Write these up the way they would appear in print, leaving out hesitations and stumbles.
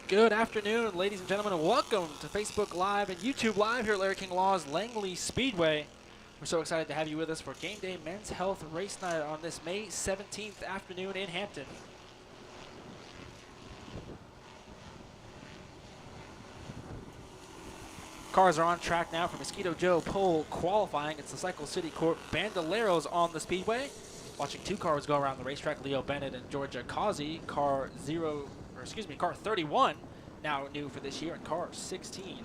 Good afternoon, ladies and gentlemen, and welcome to Facebook Live and YouTube Live here at Larry King Law's Langley Speedway. We're so excited to have you with us for Game Day Men's Health Race Night on this May 17th afternoon in Hampton. Cars are on track now for Mosquito Joe pole qualifying. It's the Cycle City Court Bandoleros on the speedway. Watching two cars go around the racetrack, Leo Bennett and Georgia Causey. Car 31, now new for this year, and car 16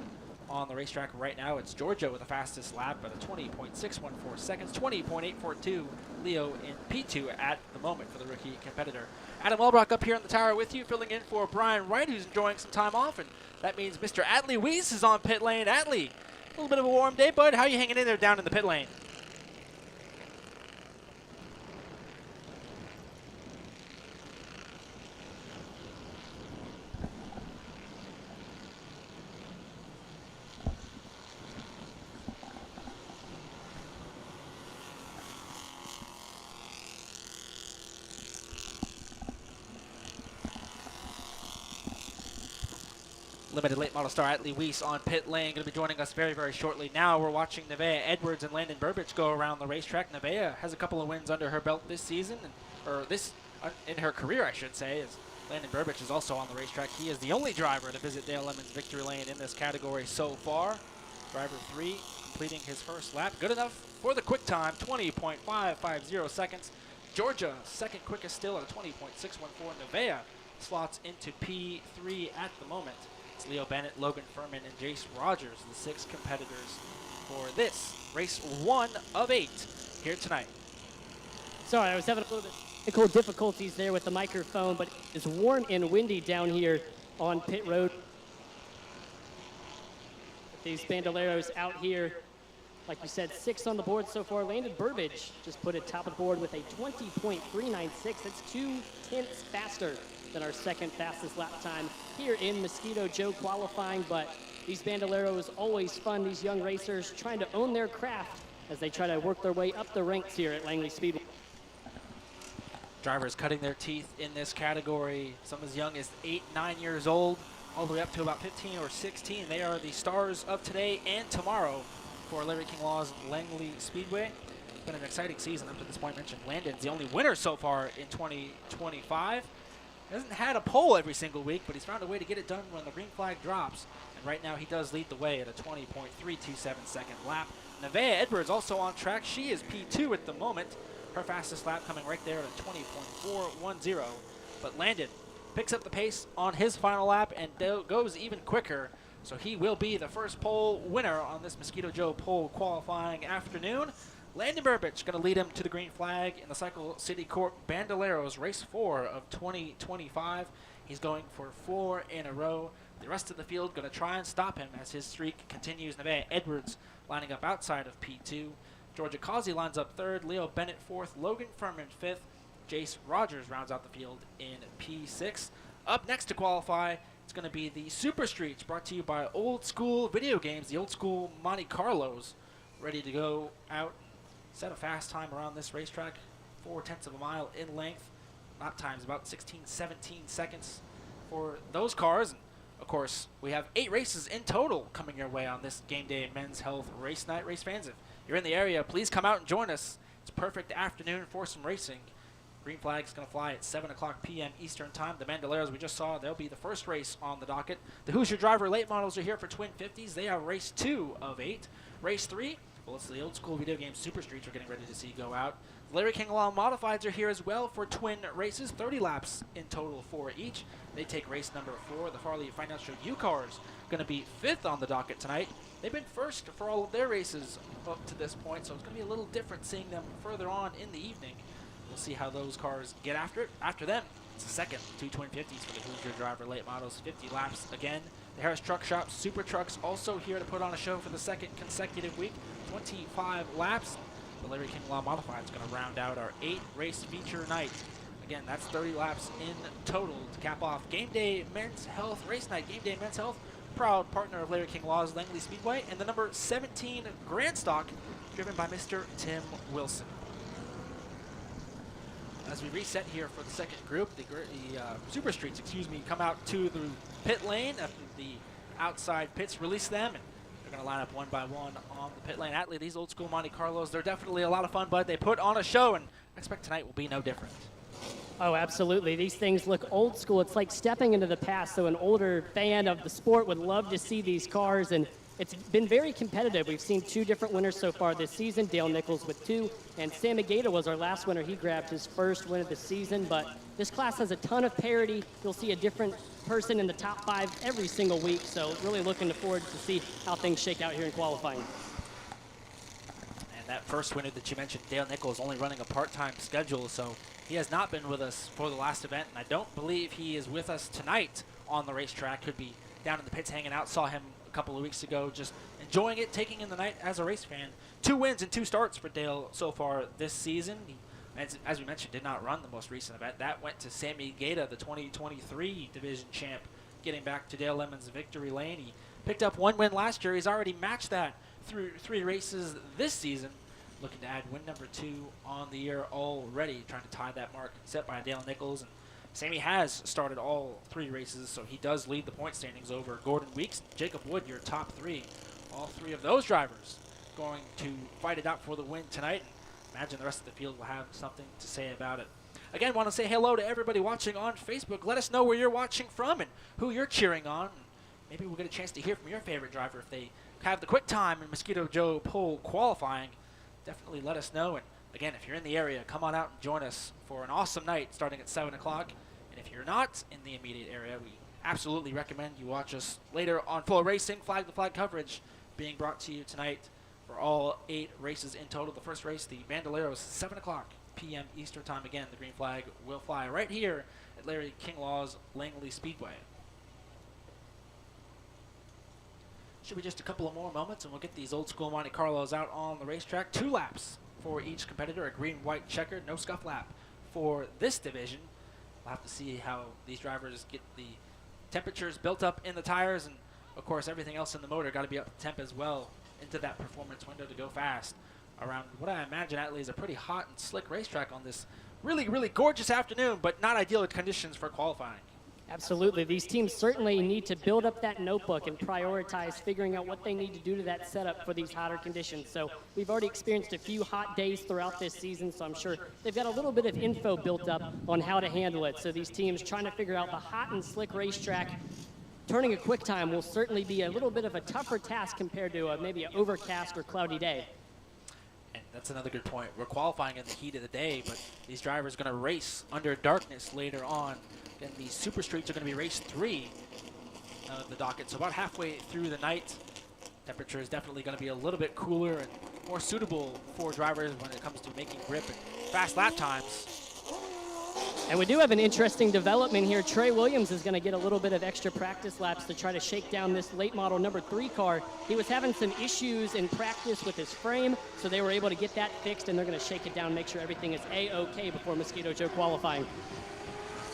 on the racetrack right now. It's Georgia with the fastest lap at a 20.614 seconds, 20.842. Leo in P2 at the moment for the rookie competitor. Adam Welbrock up here in the tower with you, filling in for Brian Wright, who's enjoying some time off, and that means Mr. Atlee Weiss is on pit lane. Atlee, a little bit of a warm day, bud. How are you hanging in there down in the pit lane? Limited late model star Atlee Weiss on pit lane, going to be joining us very, very shortly. Now we're watching Nevaeh Edwards and Landon Burbidge go around the racetrack. Nevaeh has a couple of wins under her belt this season, in her career, I should say, as Landon Burbidge is also on the racetrack. He is the only driver to visit Dale Lemons victory lane in this category so far. Driver 3 completing his first lap. Good enough for the quick time, 20.550 seconds. Georgia, second quickest still at a 20.614. Nevaeh slots into P3 at the moment. It's Leo Bennett, Logan Furman, and Jace Rogers, the 6 competitors for this race 1 of 8 here tonight. Sorry, I was having a little bit of technical difficulties there with the microphone, but it's warm and windy down here on pit road. With these bandoleros out here, like we said, 6 on the board so far. Landon Burbidge just put it top of the board with a 20.396. That's 2 tenths faster than our second fastest lap time here in Mosquito Joe qualifying. But these bandoleros always fun, these young racers trying to own their craft as they try to work their way up the ranks here at Langley Speedway. Drivers cutting their teeth in this category, some as young as 8, 9 years old, all the way up to about 15 or 16. They are the stars of today and tomorrow for Larry King Law's Langley Speedway. It's been an exciting season up to this point. I mentioned Landon's the only winner so far in 2025. He hasn't had a pole every single week, but he's found a way to get it done when the green flag drops. And right now he does lead the way at a 20.327 second lap. Nevaeh Edwards also on track. She is P2 at the moment. Her fastest lap coming right there at a 20.410. But Landon picks up the pace on his final lap and goes even quicker. So he will be the first pole winner on this Mosquito Joe pole qualifying afternoon. Landon Burbidge going to lead him to the green flag in the Cycle City Court Bandoleros race 4 of 2025. He's going for 4 in a row. The rest of the field going to try and stop him as his streak continues. Nevaeh Edwards lining up outside of P2. Georgia Causey lines up 3rd. Leo Bennett 4th. Logan Furman 5th. Jace Rogers rounds out the field in P6. Up next to qualify, it's going to be the Super Streets, brought to you by Old School Video Games, the Old School Monte Carlos, ready to go out. Set a fast time around this racetrack, 0.4 of a mile in length. Lap times about 16, 17 seconds for those cars. And of course, we have 8 races in total coming your way on this Game Day Men's Health Race Night. Race fans, if you're in the area, please come out and join us. It's a perfect afternoon for some racing. Green flag is going to fly at 7 o'clock p.m. Eastern Time. The Bandoleros we just saw, they'll be the first race on the docket. The Hoosier Driver late models are here for Twin 50s. They are race 2 of 8. Race 3, well, it's the Old School Video Game Super Streets we're getting ready to see go out. Larry King Law Modifieds are here as well for twin races, 30 laps in total for each. They take race number 4. The Farley Financial U cars going to be 5th on the docket tonight. They've been first for all of their races up to this point, so it's going to be a little different seeing them further on in the evening. We'll see how those cars get after it. After them, it's the second 2 Twin 50s for the Hoosier Driver late models, 50 laps again. The Harris Truck Shop Super Trucks also here to put on a show for the second consecutive week, 25 laps. The Larry King Law Modified is going to round out our 8-race feature night. Again, that's 30 laps in total to cap off Game Day Men's Health Race Night. Game Day Men's Health, proud partner of Larry King Law's Langley Speedway, and the number 17 Grand Stock, driven by Mr. Tim Wilson. as we reset here for the second group, the Super Streets, come out to the pit lane after the outside pits release them, and they're going to line up one by one on the pit lane. Atlee, these old school Monte Carlos, they're definitely a lot of fun, but they put on a show, and I expect tonight will be no different. Oh, absolutely. These things look old school. It's like stepping into the past, so an older fan of the sport would love to see these cars, and it's been very competitive. We've seen 2 different winners so far this season, Dale Nichols with 2, and Sammy Gaeta was our last winner. He grabbed his first win of the season, but this class has a ton of parity. You'll see a different person in the top 5 every single week, so really looking forward to see how things shake out here in qualifying. And that first winner that you mentioned, Dale Nichols, only running a part-time schedule, so he has not been with us for the last event, and I don't believe he is with us tonight on the racetrack. Could be down in the pits hanging out. Saw him a couple of weeks ago just enjoying it, taking in the night as a race fan. 2 wins and 2 starts for Dale so far this season. He, as we mentioned, did not run the most recent event. That went to Sammy Gaeta, the 2023 division champ, getting back to Dale Lemon's victory lane. He picked up 1 win last year. He's already matched that through 3 races this season. Looking to add win number 2 on the year already, trying to tie that mark set by Dale Nichols. And Sammy has started all 3 races, so he does lead the point standings over Gordon Weeks, Jacob Wood, your top 3. All 3 of those drivers going to fight it out for the win tonight. Imagine the rest of the field will have something to say about it. Again, want to say hello to everybody watching on Facebook. Let us know where you're watching from and who you're cheering on. Maybe we'll get a chance to hear from your favorite driver if they have the quick time in Mosquito Joe pole qualifying. Definitely let us know. And again, if you're in the area, come on out and join us for an awesome night starting at 7 o'clock. And if you're not in the immediate area, we absolutely recommend you watch us later on Flow Racing, Flag to Flag coverage being brought to you tonight for all 8 races in total. The first race, the Bandoleros, 7 o'clock p.m. Eastern time. Again, the green flag will fly right here at Larry King Law's Langley Speedway. Should be just a couple of more moments and we'll get these old school Monte Carlos out on the racetrack. 2 laps for each competitor, a green-white checker, no scuff lap for this division. We'll have to see how these drivers get the temperatures built up in the tires, and of course everything else in the motor got to be up to temp as well into that performance window to go fast around what I imagine Atlee is a pretty hot and slick racetrack on this really, really gorgeous afternoon, but not ideal conditions for qualifying. Absolutely. These teams certainly need to build up that notebook and prioritize figuring out what they need to do to that setup for these hotter conditions. So we've already experienced a few hot days throughout this season, so I'm sure they've got a little bit of info built up on how to handle it. So these teams trying to figure out the hot and slick racetrack, turning a quick time will certainly be a little bit of a tougher task compared to maybe an overcast or cloudy day. And that's another good point. We're qualifying in the heat of the day, but these drivers are going to race under darkness later on. And the Super Streets are going to be race 3 of the docket. So about halfway through the night, temperature is definitely going to be a little bit cooler and more suitable for drivers when it comes to making grip and fast lap times. And we do have an interesting development here. Trey Williams is going to get a little bit of extra practice laps to try to shake down this late model number 3 car. He was having some issues in practice with his frame, so they were able to get that fixed, and they're going to shake it down, make sure everything is A-OK before Mosquito Joe qualifying.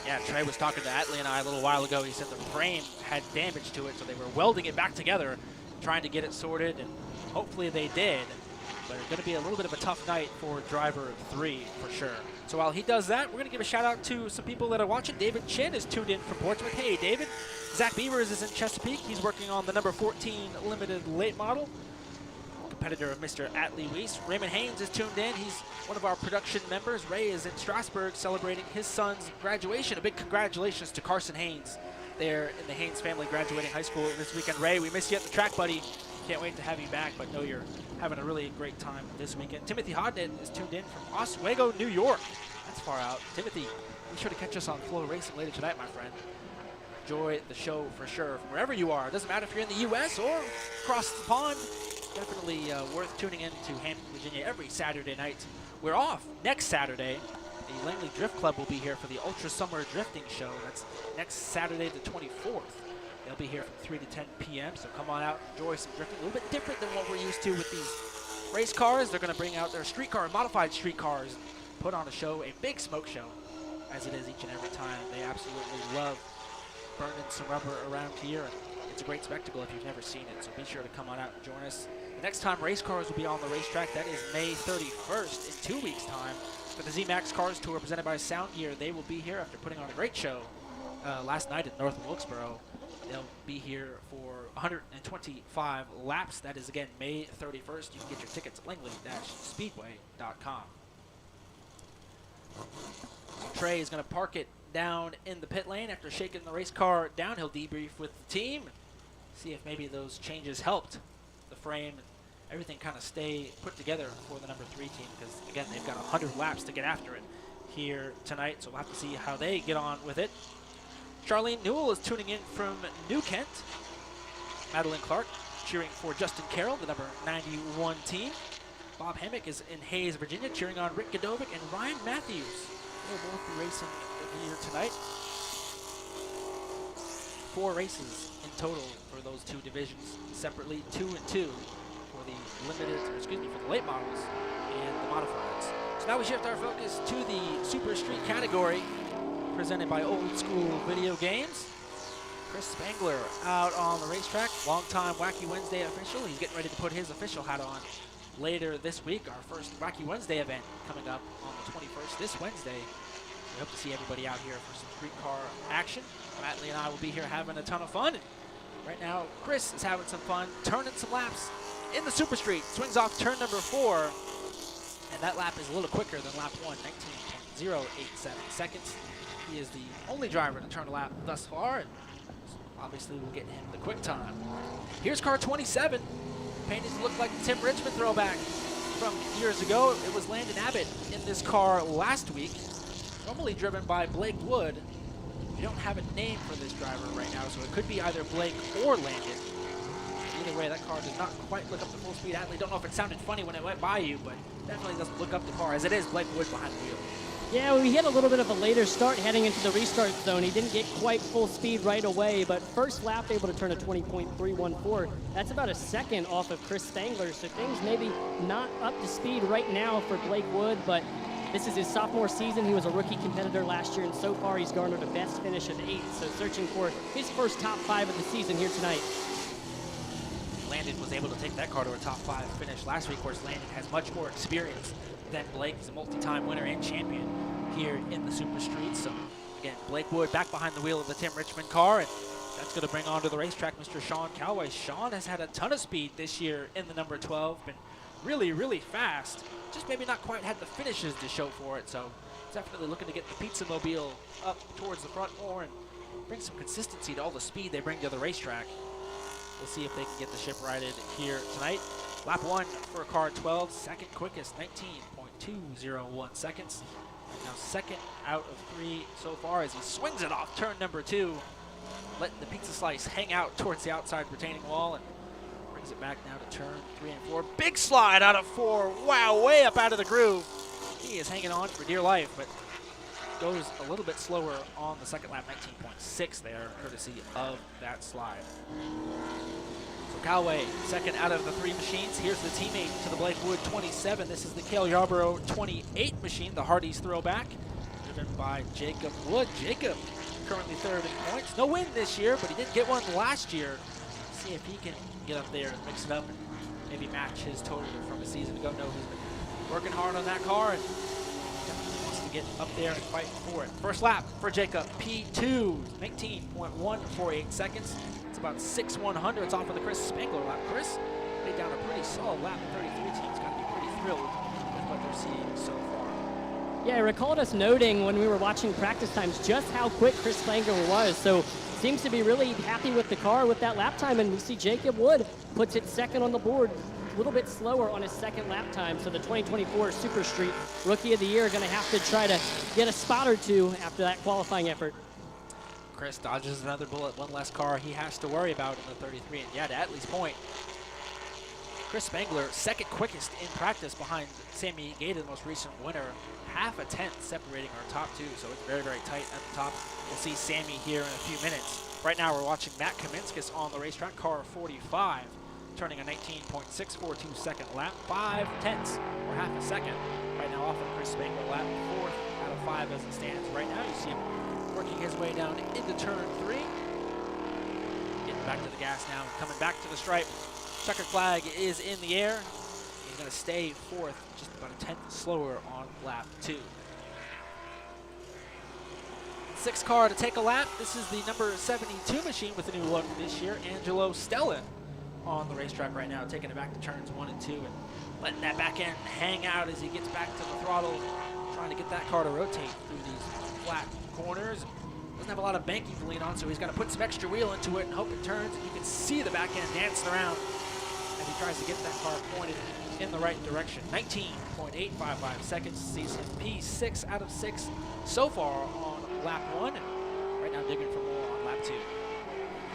Yeah, Trey was talking to Atlee and I a little while ago. He said the frame had damage to it, so they were welding it back together, trying to get it sorted, and hopefully they did. But it's going to be a little bit of a tough night for driver 3 for sure. So while he does that, we're going to give a shout out to some people that are watching. David Chin is tuned in from Portsmouth. Hey, David. Zach Beavers is in Chesapeake. He's working on the number 14 limited late model. Competitor of Mr. Atlee Weiss. Raymond Haynes is tuned in. He's one of our production members. Ray is in Strasbourg celebrating his son's graduation. A big congratulations to Carson Haynes there in the Haynes family graduating high school this weekend. Ray, we miss you at the track, buddy. Can't wait to have you back, but know you're having a really great time this weekend. Timothy Hodnett is tuned in from Oswego, New York. That's far out. Timothy, be sure to catch us on Flow Racing later tonight, my friend. Enjoy the show for sure from wherever you are. It doesn't matter if you're in the U.S. or across the pond. Definitely worth tuning in to Hampton, Virginia every Saturday night. We're off next Saturday. The Langley Drift Club will be here for the Ultra Summer Drifting Show. That's next Saturday the 24th. They'll be here from 3 to 10 p.m., so come on out, enjoy some drifting. A little bit different than what we're used to with these race cars. They're going to bring out their modified street cars, put on a show, a big smoke show, as it is each and every time. They absolutely love burning some rubber around here, and it's a great spectacle if you've never seen it, so be sure to come on out and join us. The next time race cars will be on the racetrack, that is May 31st in 2 weeks' time. for the Z-Max Cars Tour presented by Sound Gear. They will be here after putting on a great show last night at North Wilkesboro. They'll be here for 125 laps. That is, again, May 31st. You can get your tickets at langley-speedway.com. Trey is going to park it down in the pit lane after shaking the race car down. He'll debrief with the team, see if maybe those changes helped the frame and everything kind of stay put together for the number 3 team, because, again, they've got 100 laps to get after it here tonight, so we'll have to see how they get on with it. Charlene Newell is tuning in from New Kent. Madeline Clark cheering for Justin Carroll, the number 91 team. Bob Hammock is in Hayes, Virginia, cheering on Rick Godovic and Ryan Matthews. They'll both be racing here tonight. 4 races in total for those 2 divisions separately, 2 and 2 for the for the late models and the modifieds. So now we shift our focus to the Super Street category, presented by Old School Video Games. Chris Spangler out on the racetrack, longtime Wacky Wednesday official. He's getting ready to put his official hat on later this week. Our first Wacky Wednesday event coming up on the 21st, this Wednesday. We hope to see everybody out here for some street car action. Mattley and I will be here having a ton of fun. Right now, Chris is having some fun, turning some laps in the Super Street. Swings off turn number 4, and that lap is a little quicker than lap 1, 19.087 seconds. He is the only driver to turn a lap thus far, and obviously we'll get him the quick time. Here's car 27, painted to look like the Tim Richmond throwback from years ago. It was Landon Abbott in this car last week, normally driven by Blake Wood. We don't have a name for this driver right now, so it could be either Blake or Landon. Either way, that car does not quite look up to full speed. I don't know if it sounded funny when it went by you, but definitely doesn't look up the car, as it is Blake Wood behind the wheel. Yeah, we had a little bit of a later start heading into the restart zone. He didn't get quite full speed right away, but first lap able to turn a 20.314. That's about a second off of Chris Spangler, so things maybe not up to speed right now for Blake Wood, but this is his sophomore season. He was a rookie competitor last year, and so far he's garnered a best finish of 8th, so searching for his first top 5 of the season here tonight. Landon was able to take that car to a top 5 finish last week. Of course, Landon has much more experience than Blake. He's a multi-time winner and champion here in the Super Street. So, again, Blake Wood back behind the wheel of the Tim Richmond car, and that's going to bring onto the racetrack Mr. Sean Calloway. Sean has had a ton of speed this year in the number 12, been really, really fast. Just maybe not quite had the finishes to show for it, so definitely looking to get the Pizza Mobile up towards the front more and bring some consistency to all the speed they bring to the racetrack. We'll see if they can get the ship righted here tonight. Lap 1 for car 12, second quickest, 19.201 seconds. Now second out of 3 so far as he swings it off turn number 2, letting the pizza slice hang out towards the outside retaining wall and brings it back now to turn 3 and 4. Big slide out of 4. Wow, way up out of the groove. He is hanging on for dear life, but goes a little bit slower on the second lap, 19.6 there, courtesy of that slide. So Callaway, second out of the 3 machines. Here's the teammate to the Blake Wood 27. This is the Cale Yarborough 28 machine, the Hardee's throwback, driven by Jacob Wood. Jacob currently 3rd in points. No win this year, but he did get one last year. See if he can get up there and mix it up and maybe match his total from a season ago. No, he's been working hard on that car and wants to get up there and fight for it. First lap for Jacob, P2, 19.148 seconds. It's about 6/100ths off of the Chris Spangler lap. Chris laid down a pretty solid lap. 33 teams got to be pretty thrilled with what they're seeing so far. Yeah, I recalled us noting when we were watching practice times just how quick Chris Spangler was. So seems to be really happy with the car with that lap time, and we see Jacob Wood puts it second on the board, a little bit slower on his second lap time. So the 2024 Super Street Rookie of the Year going to have to try to get a spot or 2 after that qualifying effort. Chris dodges another bullet, one less car he has to worry about in the 33. And yeah, to Atlee's point, Chris Spangler, second quickest in practice behind Sammy Gaeta, the most recent winner. Half a tenth separating our top 2, so it's very, very tight at the top. We'll see Sammy here in a few minutes. Right now we're watching Matt Kaminskis on the racetrack, car 45, turning a 19.642 second lap, 5/10 or half a second. Right now off of Chris Spangler lap, 4th out of 5 as it stands. Right now you see him working his way down into turn 3. Getting back to the gas now, coming back to the stripe. Checker flag is in the air. going to stay fourth, just about a tenth slower on lap 2. Sixth car to take a lap. This is the number 72 machine with a new look this year, Angelo Stellan, on the racetrack right now, taking it back to turns 1 and 2 and letting that back end hang out as he gets back to the throttle, trying to get that car to rotate through these flat corners. Doesn't have a lot of banking to lean on, so he's got to put some extra wheel into it and hope it turns. And you can see the back end dancing around as he tries to get that car pointed in the right direction. 19.855 seconds, sees him P6 out of 6 so far on lap 1, and right now digging for more on lap 2.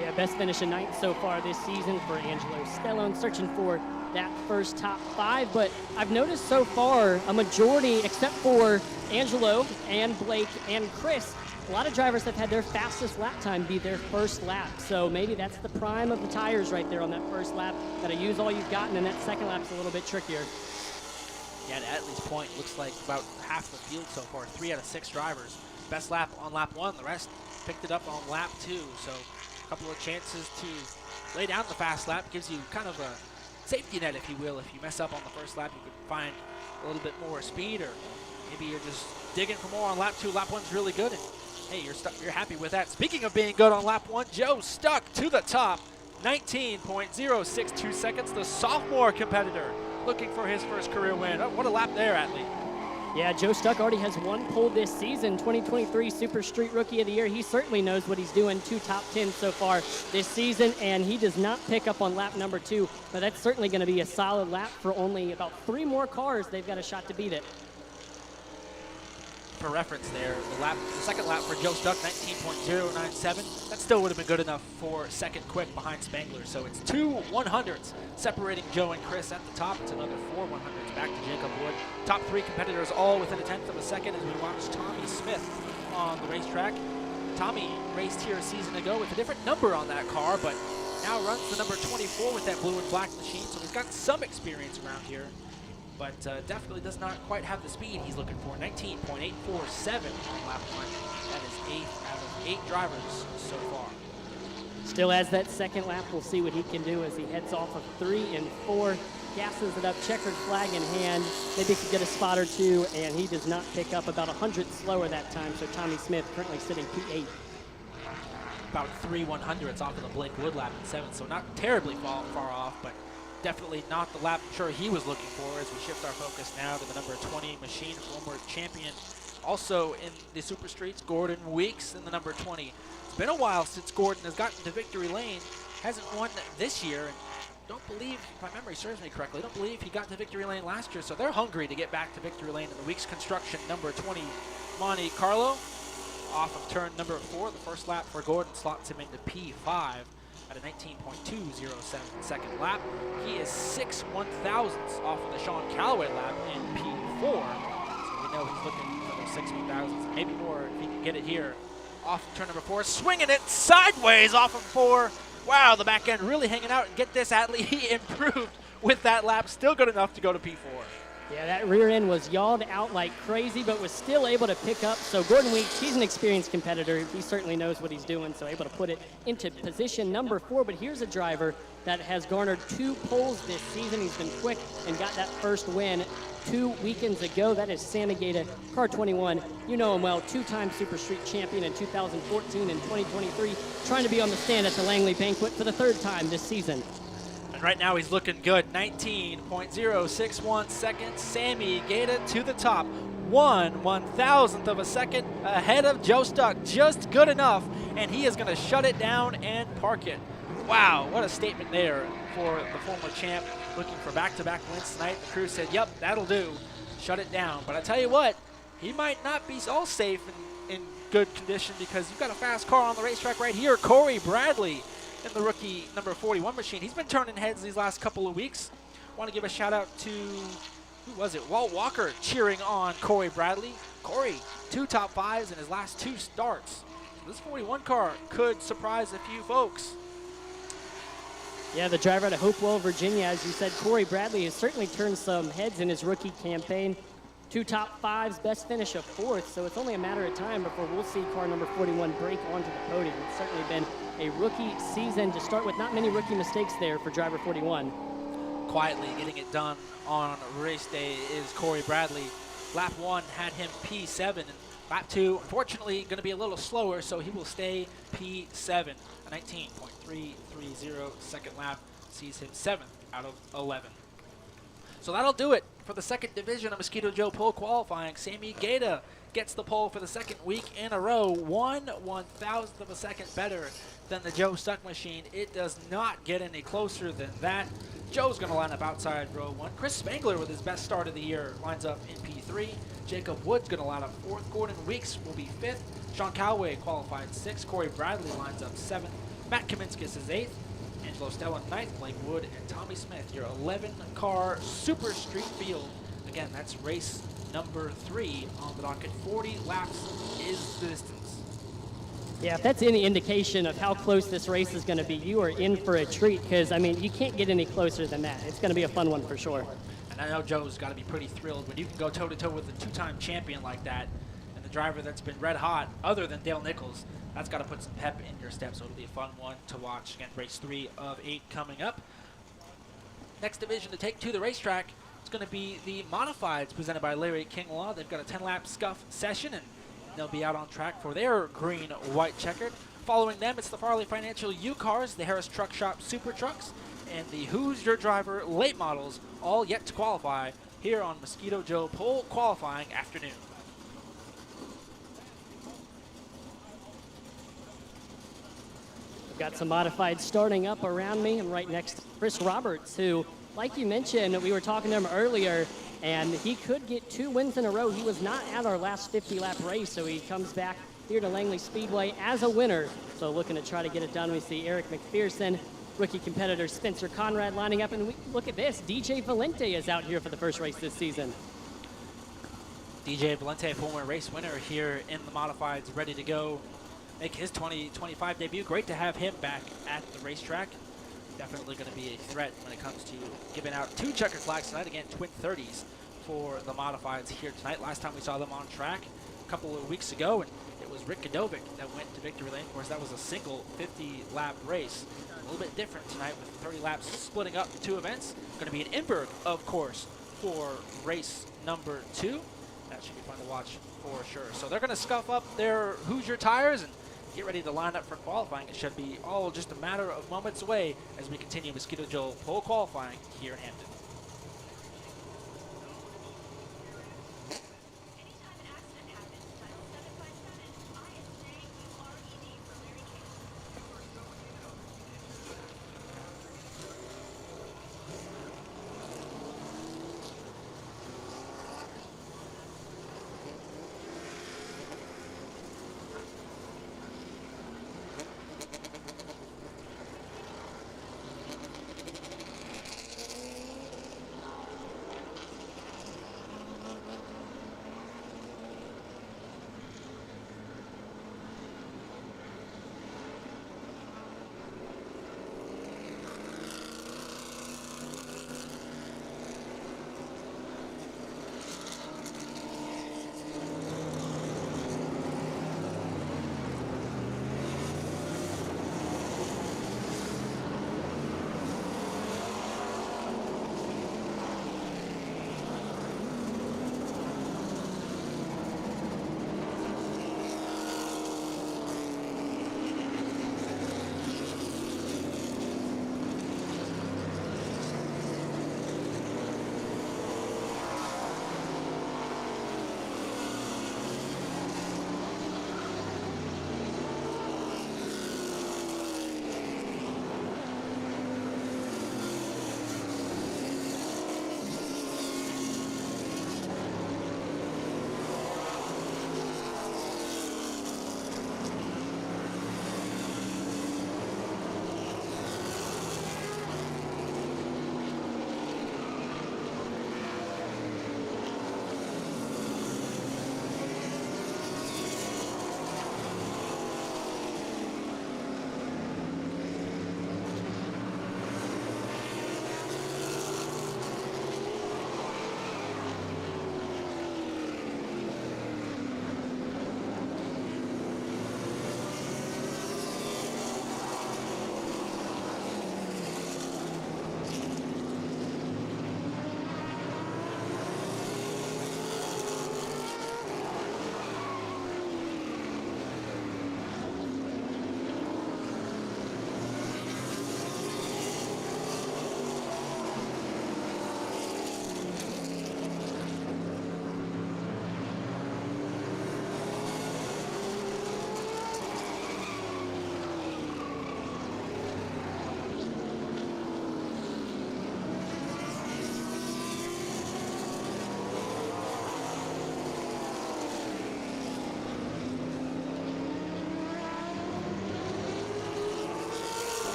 Yeah, best finish of 9th so far this season for Angelo Stellone, searching for that first top 5. But I've noticed so far a majority, except for Angelo and Blake and Chris, a lot of drivers have had their fastest lap time be their first lap. So maybe that's the prime of the tires right there on that first lap. Got to use all you've got, and then that second lap's a little bit trickier. Yeah, to Atlee's point, looks like about half the field so far, 3 out of 6 drivers. Best lap on lap 1, the rest picked it up on lap 2. So a couple of chances to lay down the fast lap, gives you kind of a safety net, if you will. If you mess up on the first lap, you could find a little bit more speed, or maybe you're just digging for more on lap 2. Lap 1's really good, and hey, you're happy with that. Speaking of being good on lap 1, Joe Stuck to the top, 19.062 seconds. The sophomore competitor looking for his first career win. Oh, what a lap there, Atlee. Yeah, Joe Stuck already has 1 pole this season, 2023 Super Street Rookie of the Year. He certainly knows what he's doing. 2 top 10s so far this season, and he does not pick up on lap number 2, but that's certainly going to be a solid lap for only about 3 more cars. They've got a shot to beat it. For reference there, the second lap for Joe Stuck, 19.097. That still would have been good enough for second quick behind Spangler. So it's 2 100s separating Joe and Chris at the top. It's another 4 100s back to Jacob Wood. Top 3 competitors all within a tenth of a second as we watch Tommy Smith on the racetrack. Tommy raced here a season ago with a different number on that car, but now runs the number 24 with that blue and black machine. So he's got some experience around here, but definitely does not quite have the speed he's looking for. 19.847 on lap 1. That is 8 out of 8 drivers so far. Still has that second lap. We'll see what he can do as he heads off of 3 and 4. Gasses it up, checkered flag in hand. Maybe he could get a spot or 2, and he does not pick up, about 100 slower that time. So Tommy Smith currently sitting P8. About 3 100s off of the Blake Wood lap in 7th, so not terribly far off, but definitely not the lap I'm sure he was looking for as we shift our focus now to the number 20 machine, former champion. Also in the Super Streets, Gordon Weeks in the number 20. It's been a while since Gordon has gotten to victory lane. Hasn't won this year, and don't believe, if my memory serves me correctly, don't believe he got to victory lane last year, so they're hungry to get back to victory lane in the Weeks construction, number 20, Monte Carlo. Off of turn number 4, the first lap for Gordon slots him into P5. At a 19.207 second lap. He is 6 1,000ths off of the Sean Calloway lap in P4. So we know he's looking for those 6 1,000ths, maybe more if he can get it here. Off of turn number 4, swinging it sideways off of 4. Wow, the back end really hanging out. And get this, Atlee, he improved with that lap. Still good enough to go to P4. Yeah, that rear end was yawed out like crazy, but was still able to pick up. So Gordon Weeks, he's an experienced competitor. He certainly knows what he's doing, so able to put it into position number 4. But here's a driver that has garnered 2 poles this season. He's been quick and got that first win 2 weekends ago. That is Sammy Gata, car 21. You know him well, 2-time Super Street champion in 2014 and 2023. Trying to be on the stand at the Langley Banquet for the 3rd time this season. And right now he's looking good. 19.061 seconds. Sammy Gata to the top. 1 1,000th of a second ahead of Joe Stuck. Just good enough. And he is going to shut it down and park it. Wow, what a statement there for the former champ. Looking for back-to-back wins tonight. The crew said, yep, that'll do. Shut it down. But I tell you what, he might not be all safe in good condition, because you've got a fast car on the racetrack right here. Corey Bradley in the rookie number 41 machine. He's been turning heads these last couple of weeks. Want to give a shout out to, who was it? Walt Walker cheering on Corey Bradley. Corey, 2 top 5s in his last 2 starts. So this 41 car could surprise a few folks. Yeah, the driver out of Hopewell, Virginia, as you said, Corey Bradley has certainly turned some heads in his rookie campaign. 2 top 5s, best finish of 4th, so it's only a matter of time before we'll see car number 41 break onto the podium. It's certainly been a rookie season to start with. Not many rookie mistakes there for driver 41. quietly getting it done on race day is Corey Bradley. Lap 1 had him P7, and lap 2, unfortunately, going to be a little slower, so he will stay P7. A 19.330 second lap sees him 7th out of 11. So that'll do it for the second division of Mosquito Joe pole qualifying. Sammy Gaeta gets the pole for the second week in a row, 1/1000th of a second better than the Joe Stuck Machine. It does not get any closer than that. Joe's going to line up outside row 1. Chris Spangler, with his best start of the year, lines up in P3. Jacob Wood's going to line up 4th. Gordon Weeks will be 5th. Sean Calloway qualified 6th. Corey Bradley lines up 7th. Matt Kaminskis is 8th. Angelo Stella 9th. Blake Wood and Tommy Smith, your 11-car Super Street field. Again, that's race number 3 on the docket. 40 laps is the distance. Yeah, if that's any indication of how close this race is going to be, you are in for a treat because, I mean, you can't get any closer than that. It's going to be a fun one for sure. And I know Joe's got to be pretty thrilled when you can go toe-to-toe with a 2-time champion like that and the driver that's been red hot other than Dale Nichols. That's got to put some pep in your step, so it'll be a fun one to watch. Again, race 3 of 8 coming up. Next division to take to the racetrack is going to be the Modifieds presented by Larry King Law. They've got a 10-lap scuff session, and they'll be out on track for their green-white checkered. Following them, it's the Farley Financial U-Cars, the Harris Truck Shop Super Trucks, and the Who's Your Driver late models, all yet to qualify here on Mosquito Joe pole qualifying afternoon. We've got some modified starting up around me. I'm right next to Chris Roberts, who, like you mentioned, we were talking to him earlier, and he could get 2 wins in a row. He was not at our last 50-lap race, so he comes back here to Langley Speedway as a winner. So looking to try to get it done. We see Eric McPherson, rookie competitor Spencer Conrad lining up, and look at this. DJ Valente is out here for the first race this season. DJ Valente, former race winner here in the Modifieds, ready to go make his 2025 debut. Great to have him back at the racetrack. Definitely going to be a threat when it comes to giving out 2 checkered flags tonight. Again, twin 30s for the Modifieds here tonight. Last time we saw them on track a couple of weeks ago, and it was Rick Godovic that went to victory lane. Of course, that was a single 50-lap race. A little bit different tonight with 30 laps splitting up the 2 events. Going to be in Inberg, of course, for race number 2. That should be fun to watch for sure. So they're going to scuff up their Hoosier tires and get ready to line up for qualifying. It should be all just a matter of moments away as we continue Mosquito Joe pole qualifying here in Hampton.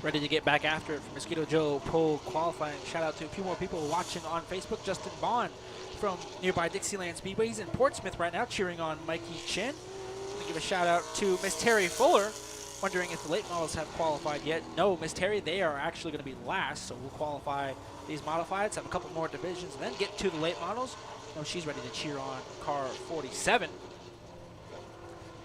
ready to get back after it for Mosquito Joe Pro Qualifying. Shout out to a few more people watching on Facebook. Justin Bond from nearby Dixieland Speedway. He's in Portsmouth right now cheering on Mikey Chin. I'm gonna give a shout out to Miss Terry Fuller, wondering if the late models have qualified yet. No, Miss Terry, they are actually going to be last, so we'll qualify these modifieds, have a couple more divisions, and then get to the late models. No, she's ready to cheer on car 47.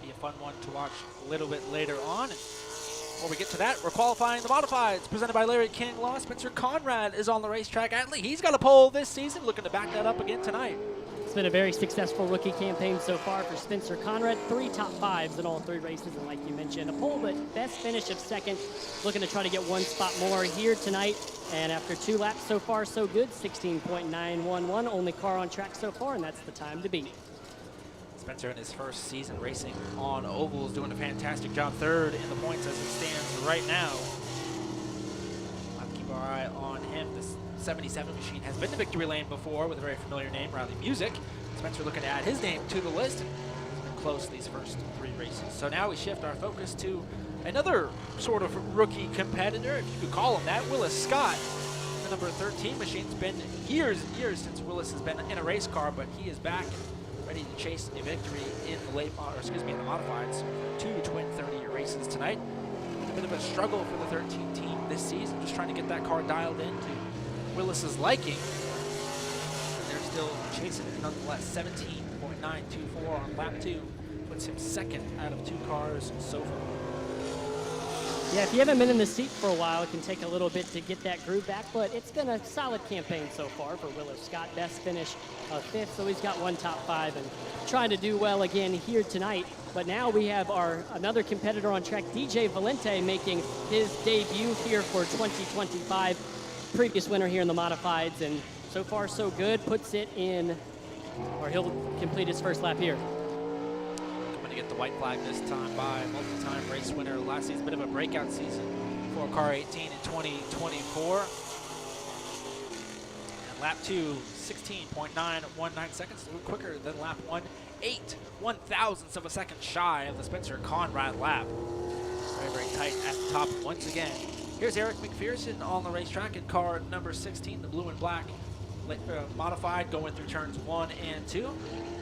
Be a fun one to watch a little bit later on. And before we get to that, we're qualifying the modifieds, presented by Larry King Law. Spencer Conrad is on the racetrack. Atlee, he's got a pole this season, looking to back that up again tonight. It's been a very successful rookie campaign so far for Spencer Conrad. 3 top 5s in all 3 races, and like you mentioned, a pole, but best finish of second. Looking to try to get 1 spot more here tonight. And after 2 laps so far, so good. 16.911, only car on track so far, and that's the time to beat. Spencer in his first season racing on ovals, doing a fantastic job. 3rd in the points as it stands right now. We'll have to keep our eye on him. This 77 machine has been to victory lane before with a very familiar name, Riley Music. Spencer looking to add his name to the list. He's been close these first 3 races. So now we shift our focus to another sort of rookie competitor, if you could call him that, Willis Scott. The number 13 machine's been years and years since Willis has been in a race car, but he is back ready to chase a victory in the in the modifieds. 2 twin 30-year races tonight. A bit of a struggle for the 13 team this season, just trying to get that car dialed into Willis's liking. They're still chasing it nonetheless. 17.924 on lap 2 puts him 2nd out of 2 cars so far. Yeah, if you haven't been in the seat for a while, it can take a little bit to get that groove back, but it's been a solid campaign so far for Willis Scott. Best finish of 5th, so he's got 1 top 5 and trying to do well again here tonight. But now we have another competitor on track, DJ Valente, making his debut here for 2025. Previous winner here in the modifieds, and so far so good. Puts it in, or he'll complete his first lap here. Coming to get the white flag this time by multi-time race winner. Last season, bit of a breakout season for car 18 in 2024. And lap 2, 16.919 seconds, a little quicker than lap 1. 8/1000ths of a second shy of the Spencer Conrad lap. Very, very tight at the top once again. Here's Eric McPherson on the racetrack in car number 16, the blue and black modified, going through turns 1 and 2.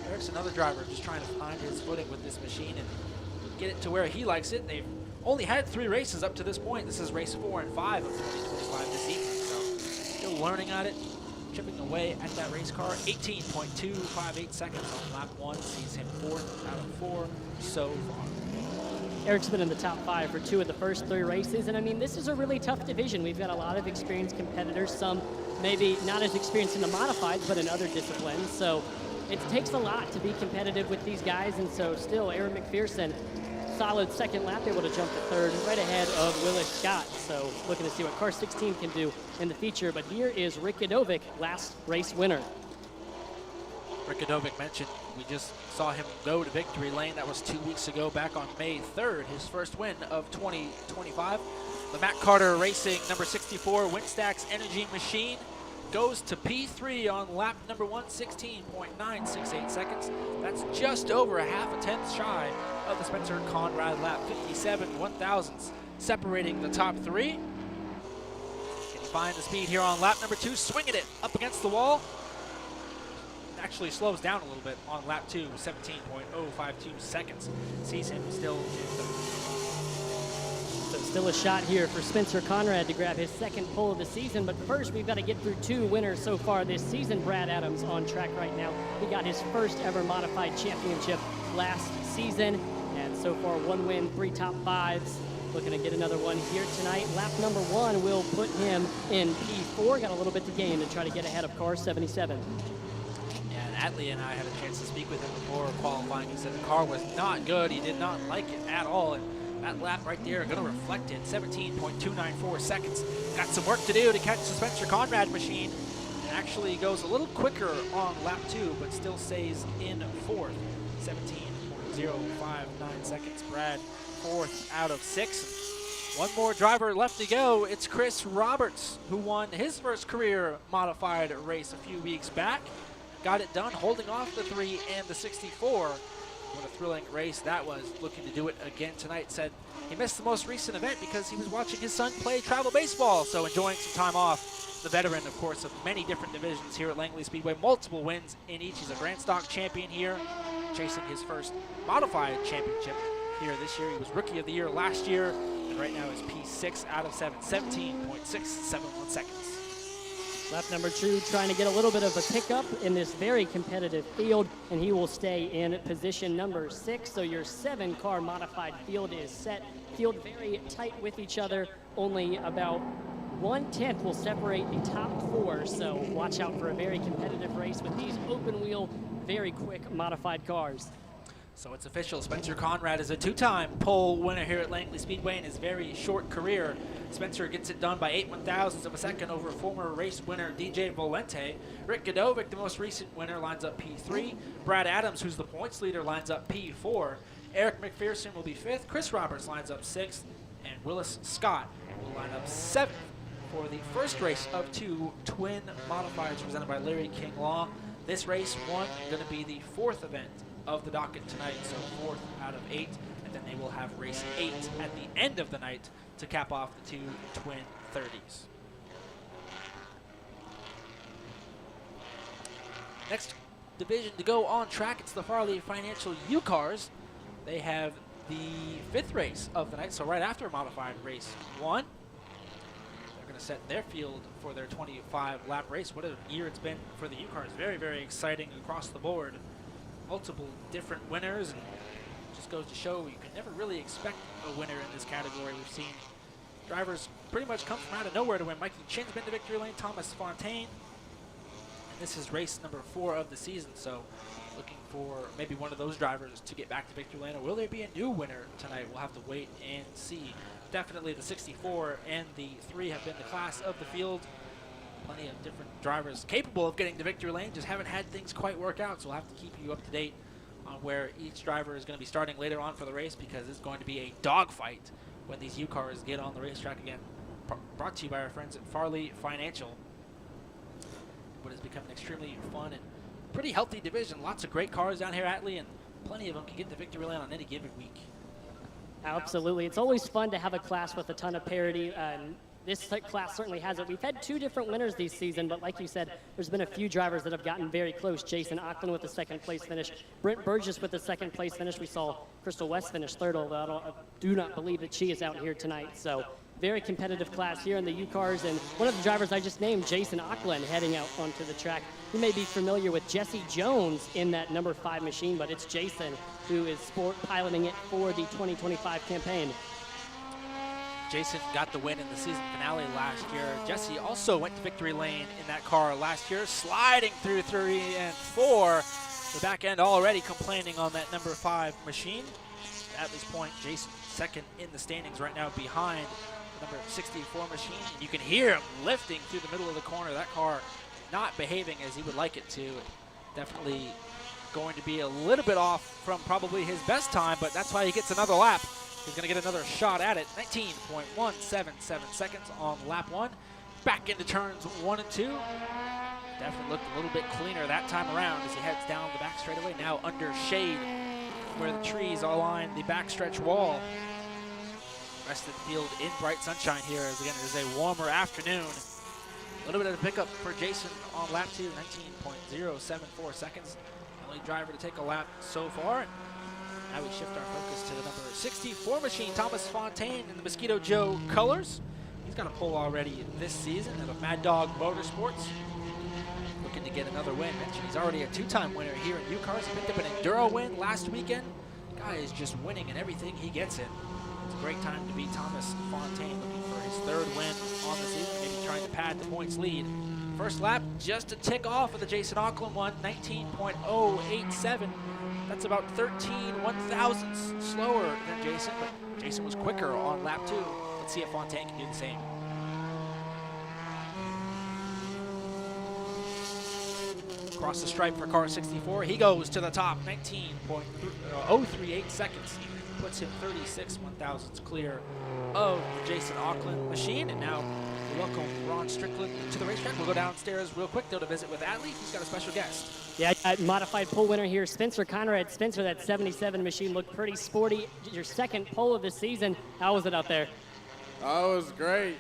Eric's another driver just trying to find his footing with this machine and get it to where he likes it. They've only had 3 races up to this point. This is race 4 and 5 of 2025 this evening, so still learning at it, chipping away at that race car. 18.258 seconds on lap 1 sees him 4th out of 4 so far. Eric's been in the top 5 for 2 of the first 3 races, and I mean, this is a really tough division. We've got a lot of experienced competitors, some maybe not as experienced in the modifieds, but in other disciplines. So it takes a lot to be competitive with these guys, and so still, Eric McPherson, solid 2nd lap, able to jump to 3rd, right ahead of Willis Scott. So looking to see what car 16 can do in the feature, but here is Rick Godovic, last race winner. Rick Godovic mentioned we just saw him go to victory lane. That was 2 weeks ago, back on May 3rd, his first win of 2025. The Matt Carter Racing number 64 Winstacks Energy Machine goes to P3 on lap number 1, 16.968 seconds. That's just over a half a tenth shy of the Spencer Conrad lap. 57/1000ths separating the top 3. Can he find the speed here on lap number 2? Swinging it up against the wall. Actually slows down a little bit on lap 2, 17.052 seconds. Sees him still in 3rd. So still a shot here for Spencer Conrad to grab his 2nd pole of the season, but first we've got to get through 2 winners so far this season. Brad Adams on track right now. He got his first ever modified championship last season, and so far 1 win, 3 top 5s. Looking to get another one here tonight. Lap number 1 will put him in P4. Got a little bit to gain to try to get ahead of car 77. Atlee and I had a chance to speak with him before qualifying. He said the car was not good. He did not like it at all. And that lap right there going to reflect it. 17.294 seconds. Got some work to do to catch the Spencer Conrad machine. And actually goes a little quicker on lap 2, but still stays in 4th. 17.059 seconds. Brad 4th out of 6. 1 more driver left to go. It's Chris Roberts, who won his first career modified race a few weeks back. Got it done, holding off the 3 and the 64. What a thrilling race that was. Looking to do it again tonight. Said he missed the most recent event because he was watching his son play travel baseball, so enjoying some time off. The veteran, of course, of many different divisions here at Langley Speedway. Multiple wins in each. He's a Grand Stock champion here, chasing his first modified championship here this year. He was Rookie of the Year last year, and right now is P6 out of 7, 17.671 seconds. Lap number 2 trying to get a little bit of a pickup in this very competitive field, and he will stay in position number 6. So your 7-car modified field is set. Field very tight with each other. Only about 1/10 will separate the top 4. So watch out for a very competitive race with these open wheel, very quick modified cars. So it's official. Spencer Conrad is a 2-time pole winner here at Langley Speedway in his very short career. Spencer gets it done by 8/1000ths of a second over former race winner DJ Volente. Rick Godovic, the most recent winner, lines up P3. Brad Adams, who's the points leader, lines up P4. Eric McPherson will be 5th. Chris Roberts lines up 6th. And Willis Scott will line up 7th for the first race of 2 twin modifieds presented by Larry King Law. This race, one, going to be the 4th event of the docket tonight, so 4th out of 8, and then they will have race 8 at the end of the night to cap off the 2 twin 30s. Next division to go on track, it's the Farley Financial U-Cars. They have the 5th race of the night, so right after modified race 1. They're going to set their field for their 25-lap race. What a year it's been for the U-Cars. Very, very exciting across the board. Multiple different winners, and just goes to show you can never really expect a winner in this category. We've seen drivers pretty much come from out of nowhere to win. Mikey Chin's been to victory lane, Thomas Fontaine, and this is race number 4 of the season, so looking for maybe one of those drivers to get back to victory lane, or will there be a new winner tonight? We'll have to wait and see. Definitely the 64 and the 3 have been the class of the field. Plenty of different drivers capable of getting to victory lane, just haven't had things quite work out, so we'll have to keep you up to date on where each driver is going to be starting later on for the race, because it's going to be a dogfight when these U-Cars get on the racetrack again. Brought to you by our friends at Farley Financial. What has become an extremely fun and pretty healthy division. Lots of great cars down here at Lee, and plenty of them can get to victory lane on any given week. Absolutely. It's always fun to have a class with a ton of parity. This class certainly has it. We've had 2 different winners this season, but like you said, there's been a few drivers that have gotten very close. Jason Auckland with the 2nd place finish. Brent Burgess with the 2nd place finish. We saw Crystal West finish 3rd, although I do not believe that she is out here tonight. So very competitive class here in the U-Cars, and one of the drivers I just named, Jason Auckland, heading out onto the track. You may be familiar with Jesse Jones in that number 5 machine, but it's Jason who is piloting it for the 2025 campaign. Jason got the win in the season finale last year. Jesse also went to victory lane in that car last year, sliding through 3 and 4. The back end already complaining on that number 5 machine. At this point, Jason 2nd in the standings right now behind the number 64 machine. And you can hear him lifting through the middle of the corner. That car not behaving as he would like it to. Definitely going to be a little bit off from probably his best time, but that's why he gets another lap. He's going to get another shot at it. 19.177 seconds on lap 1. Back into turns 1 and 2. Definitely looked a little bit cleaner that time around as he heads down the back straightaway. Now under shade where the trees align the backstretch wall. Rest of the field in bright sunshine here as again it is a warmer afternoon. A little bit of a pickup for Jason on lap 2, 19.074 seconds. The only driver to take a lap so far. Now we shift our focus to the number 64 machine, Thomas Fontaine in the Mosquito Joe colors. He's got a pole already this season out of Mad Dog Motorsports. Looking to get another win. Mentioned he's already a 2-time winner here in U-Cars. He picked up an Enduro win last weekend. Guy is just winning in everything he gets in. It's a great time to be Thomas Fontaine, looking for his 3rd win on the season, maybe trying to pad the points lead. First lap, just a tick off of the Jason Auckland one, 19.087. That's about 13 one-thousandths slower than Jason, but Jason was quicker on lap 2. Let's see if Fontaine can do the same. Across the stripe for car 64, he goes to the top, 19.038 seconds. Puts him 36 one-thousandths clear of the Jason Auckland machine, and now We welcome Ron Strickland to the racetrack. We'll go downstairs real quick, though, to visit with Adley. He's got a special guest. Yeah, modified pole winner here, Spencer Conrad. Spencer, that 77 machine looked pretty sporty. Your second pole of the season. How was it out there? Oh, it was great.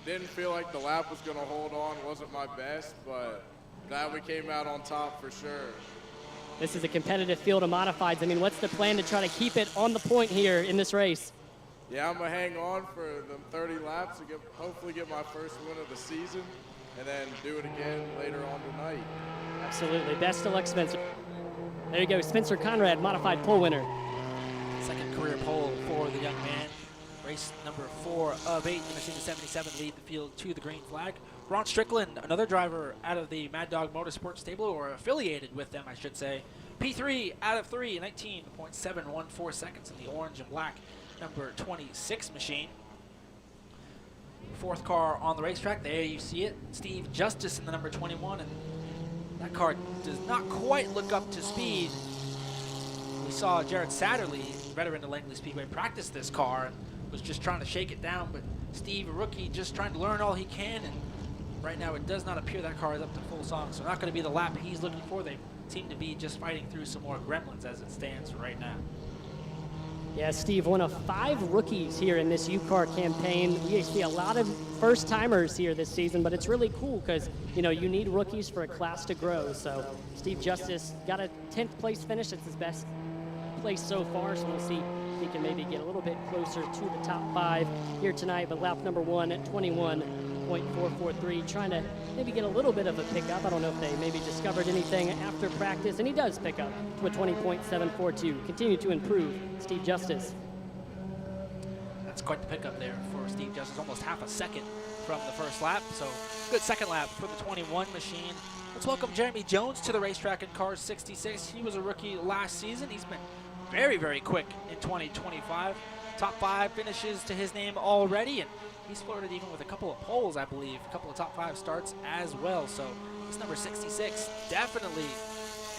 Didn't feel like the lap was going to hold on. Wasn't my best, but glad we came out on top for sure. This is a competitive field of modifieds. I mean, what's the plan to try to keep it on the point here in this race? Yeah, I'm going to hang on for them 30 laps to hopefully get my first win of the season and then do it again later on tonight. Absolutely. Best of luck, Spencer. There you go, Spencer Conrad, modified pole winner. Second career pole for the young man. Race number 4 of 8. You're going to see the 77 lead the field to the green flag. Ron Strickland, another driver out of the Mad Dog Motorsports stable, or affiliated with them, I should say. P3 out of 3, 19.714 seconds in the orange and black number 26 machine. Fourth car on the racetrack. There you see it. Steve Justice in the number 21, and that car does not quite look up to speed. We saw Jared Satterley, veteran of Langley Speedway, practice this car and was just trying to shake it down, but Steve, a rookie, just trying to learn all he can, and right now it does not appear that car is up to full song, so not going to be the lap he's looking for. They seem to be just fighting through some more gremlins as it stands right now. Yeah, Steve, one of 5 rookies here in this U-Car campaign. We see a lot of first-timers here this season, but it's really cool because, you need rookies for a class to grow. So Steve Justice got a 10th place finish. It's his best place so far, so we'll see if he can maybe get a little bit closer to the top 5 here tonight. But lap number 1 at 21.443, trying to maybe get a little bit of a pickup. I don't know if they maybe discovered anything after practice, and he does pick up to a 20.742. Continue to improve, Steve Justice. That's quite the pickup there for Steve Justice, almost half a second from the first lap. So good second lap for the 21 machine. Let's welcome Jeremy Jones to the racetrack in car 66. He was a rookie last season. He's been very, very quick in 2025. Top 5 finishes to his name already, and he's flirted even with a couple of poles, I believe, a couple of top 5 starts as well. So this number 66 definitely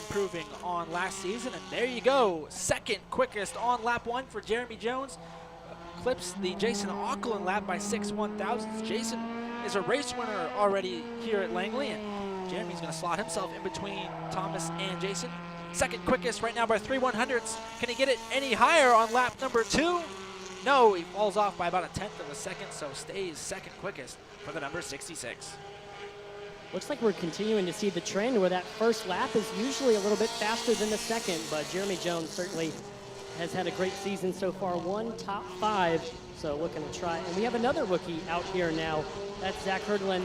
improving on last season. And there you go, second quickest on lap 1 for Jeremy Jones. Clips the Jason Auckland lap by 6 1/1000ths. Jason is a race winner already here at Langley, and Jeremy's going to slot himself in between Thomas and Jason. Second quickest right now by 3 1/100ths. Can he get it any higher on lap number 2? No, he falls off by about a 1/10 of a second, so stays second quickest for the number 66. Looks like we're continuing to see the trend where that first lap is usually a little bit faster than the second, but Jeremy Jones certainly has had a great season so far. 1 top 5, so looking to try. And we have another rookie out here now. That's Zach Herdland,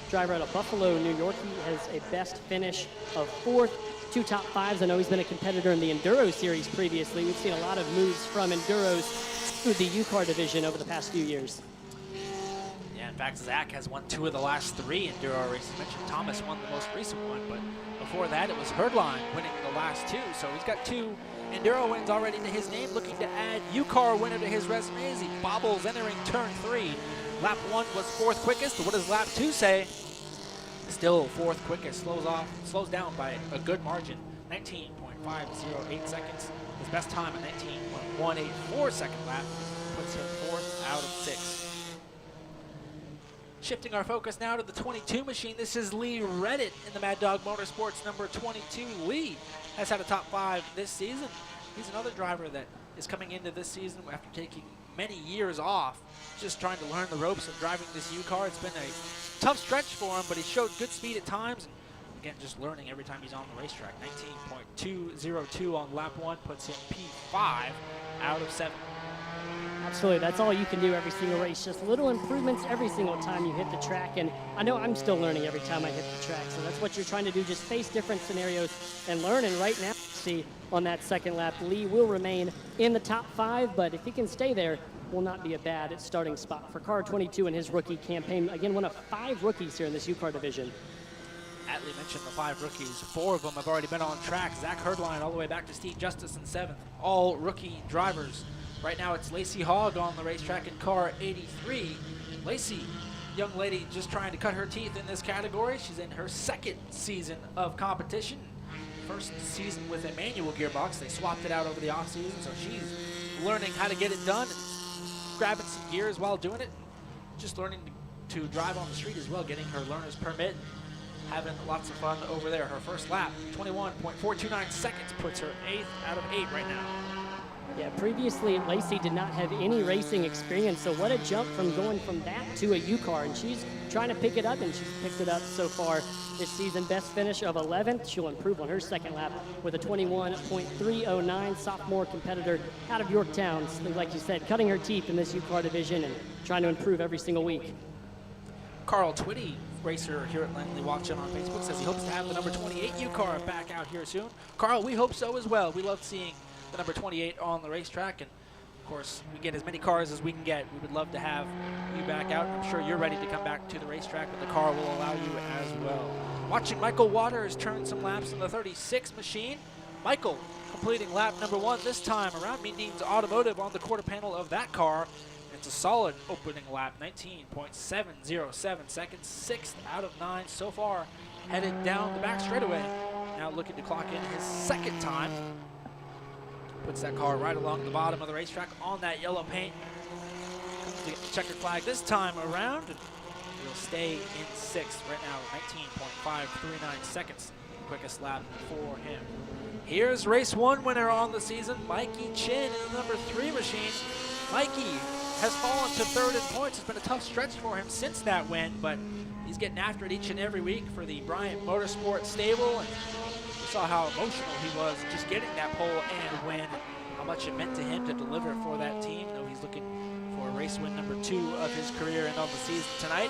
driver out of Buffalo, New York. He has a best finish of 4th, 2 top 5s. I know he's been a competitor in the Enduro Series previously. We've seen a lot of moves from Enduros to the U-Car division over the past few years. Yeah, in fact, Zach has won 2 of the last 3 Enduro races. You mentioned Thomas won the most recent one, but before that it was Herdline winning the last 2. So he's got 2 Enduro wins already to his name, looking to add U-Car winner to his resume as he bobbles entering turn 3. Lap 1 was 4th quickest, but what does lap 2 say? Still 4th quickest, slows down by a good margin, 19.508 seconds. His best time at 19.184 second lap puts him 4th out of 6. Shifting our focus now to the 22 machine, this is Lee Reddit in the Mad Dog Motorsports number 22. Lee has had a top 5 this season. He's another driver that is coming into this season after taking many years off, just trying to learn the ropes of driving this U-Car. It's been a tough stretch for him, but he showed good speed at times. And again, just learning every time he's on the racetrack. 19.202 on lap 1 puts him P5 out of 7. Absolutely, that's all you can do every single race. Just little improvements every single time you hit the track. And I know I'm still learning every time I hit the track. So that's what you're trying to do, just face different scenarios and learn. And right now, see on that second lap, Lee will remain in the top 5, but if he can stay there, will not be a bad starting spot for car 22 in his rookie campaign. Again, one of 5 rookies here in this U-Car division. Atlee mentioned the 5 rookies. 4 of them have already been on track. Zach Herdline all the way back to Steve Justice in 7th. All rookie drivers. Right now it's Lacey Hogg on the racetrack in car 83. Lacey, young lady just trying to cut her teeth in this category. She's in her 2nd season of competition. First season with a manual gearbox. They swapped it out over the off season, so she's learning how to get it done and grabbing some gears while doing it. Just learning to to drive on the street as well, getting her learner's permit, having lots of fun over there. Her first lap, 21.429 seconds, puts her 8th out of 8 right now. Yeah, previously Lacey did not have any racing experience, so what a jump from going from that to a U-Car, and she's trying to pick it up, and she's picked it up so far this season. Best finish of 11th. She'll improve on her second lap with a 21.309. Sophomore competitor out of Yorktown, like you said, cutting her teeth in this U-Car division and trying to improve every single week. Carl Twitty, racer here at Langley, watching on Facebook, says he hopes to have the number 28 U-Car back out here soon. Carl, we hope so as well. We love seeing the number 28 on the racetrack, and of course we get as many cars as we can get. We would love to have you back out. I'm sure you're ready to come back to the racetrack, but the car will allow you as well. Watching Michael Waters turn some laps in the 36 machine. Michael completing lap number 1 this time around. Means Automotive on the quarter panel of that car. It's a solid opening lap, 19.707 seconds, 6th out of 9 so far, headed down the back straightaway. Now looking to clock in his second time. Puts that car right along the bottom of the racetrack on that yellow paint. Comes to get the checkered flag this time around. Will stay in 6th right now, 19.539 seconds. Quickest lap for him. Here's race 1 winner on the season, Mikey Chin in the number 3 machine. Mikey has fallen to 3rd in points. It's been a tough stretch for him since that win, but he's getting after it each and every week for the Bryant Motorsport stable. And we saw how emotional he was just getting that pole and win, how much it meant to him to deliver for that team. Though he's looking for race win number 2 of his career and of the season tonight.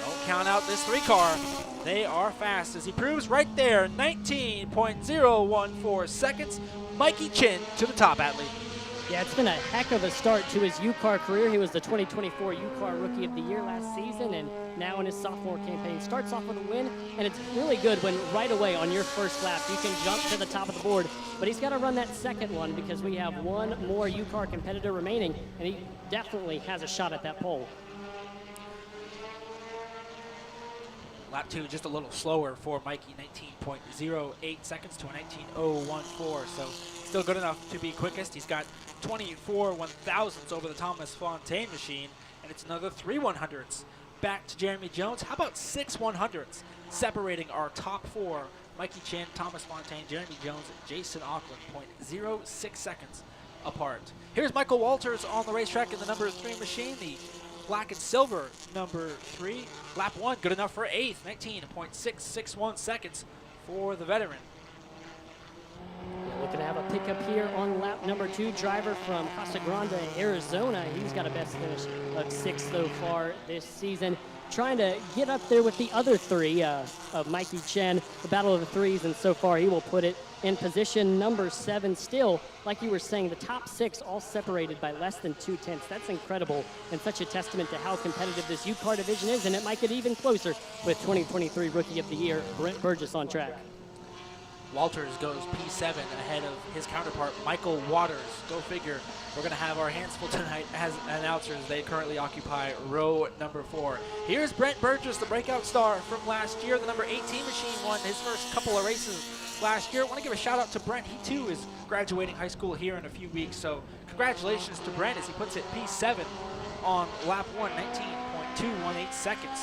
Don't count out this 3 car. They are fast, as he proves right there, 19.014 seconds. Mikey Chin to the top, athlete. Yeah, it's been a heck of a start to his U-Car career. He was the 2024 U-Car Rookie of the Year last season, and now in his sophomore campaign, starts off with a win, and it's really good when right away on your first lap, you can jump to the top of the board. But he's got to run that second one because we have one more U-Car competitor remaining, and he definitely has a shot at that pole. Lap 2 just a little slower for Mikey, 19.08 seconds to a 19.014, so still good enough to be quickest. He's got 24 1,000ths over the Thomas Fontaine machine, and it's another 3 100ths back to Jeremy Jones. How about 6 100ths separating our top 4, Mikey Chin, Thomas Fontaine, Jeremy Jones, Jason Auckland, 0.06 seconds apart. Here's Michael Walters on the racetrack in the number 3 machine, the black and silver number 3. Lap 1, good enough for 8th, 19.661 seconds for the veteran. Looking to have a pickup here on lap number 2. Driver from Casa Grande, Arizona. He's got a best finish of 6th so far this season. Trying to get up there with the other 3 of Mikey Chen, the battle of the 3s, and so far he will put it in position number 7 still. Like you were saying, the top 6 all separated by less than 2/10. That's incredible and such a testament to how competitive this U-Car division is, and it might get even closer with 2023 Rookie of the Year, Brent Burgess on track. Walters goes P7 ahead of his counterpart, Michael Waters. Go figure. We're going to have our hands full tonight as announcers. They currently occupy row number 4. Here's Brent Burgess, the breakout star from last year. The number 18 machine won his first couple of races last year. I want to give a shout out to Brent. He too is graduating high school here in a few weeks. So congratulations to Brent as he puts it P7 on lap 1, 19.218 seconds.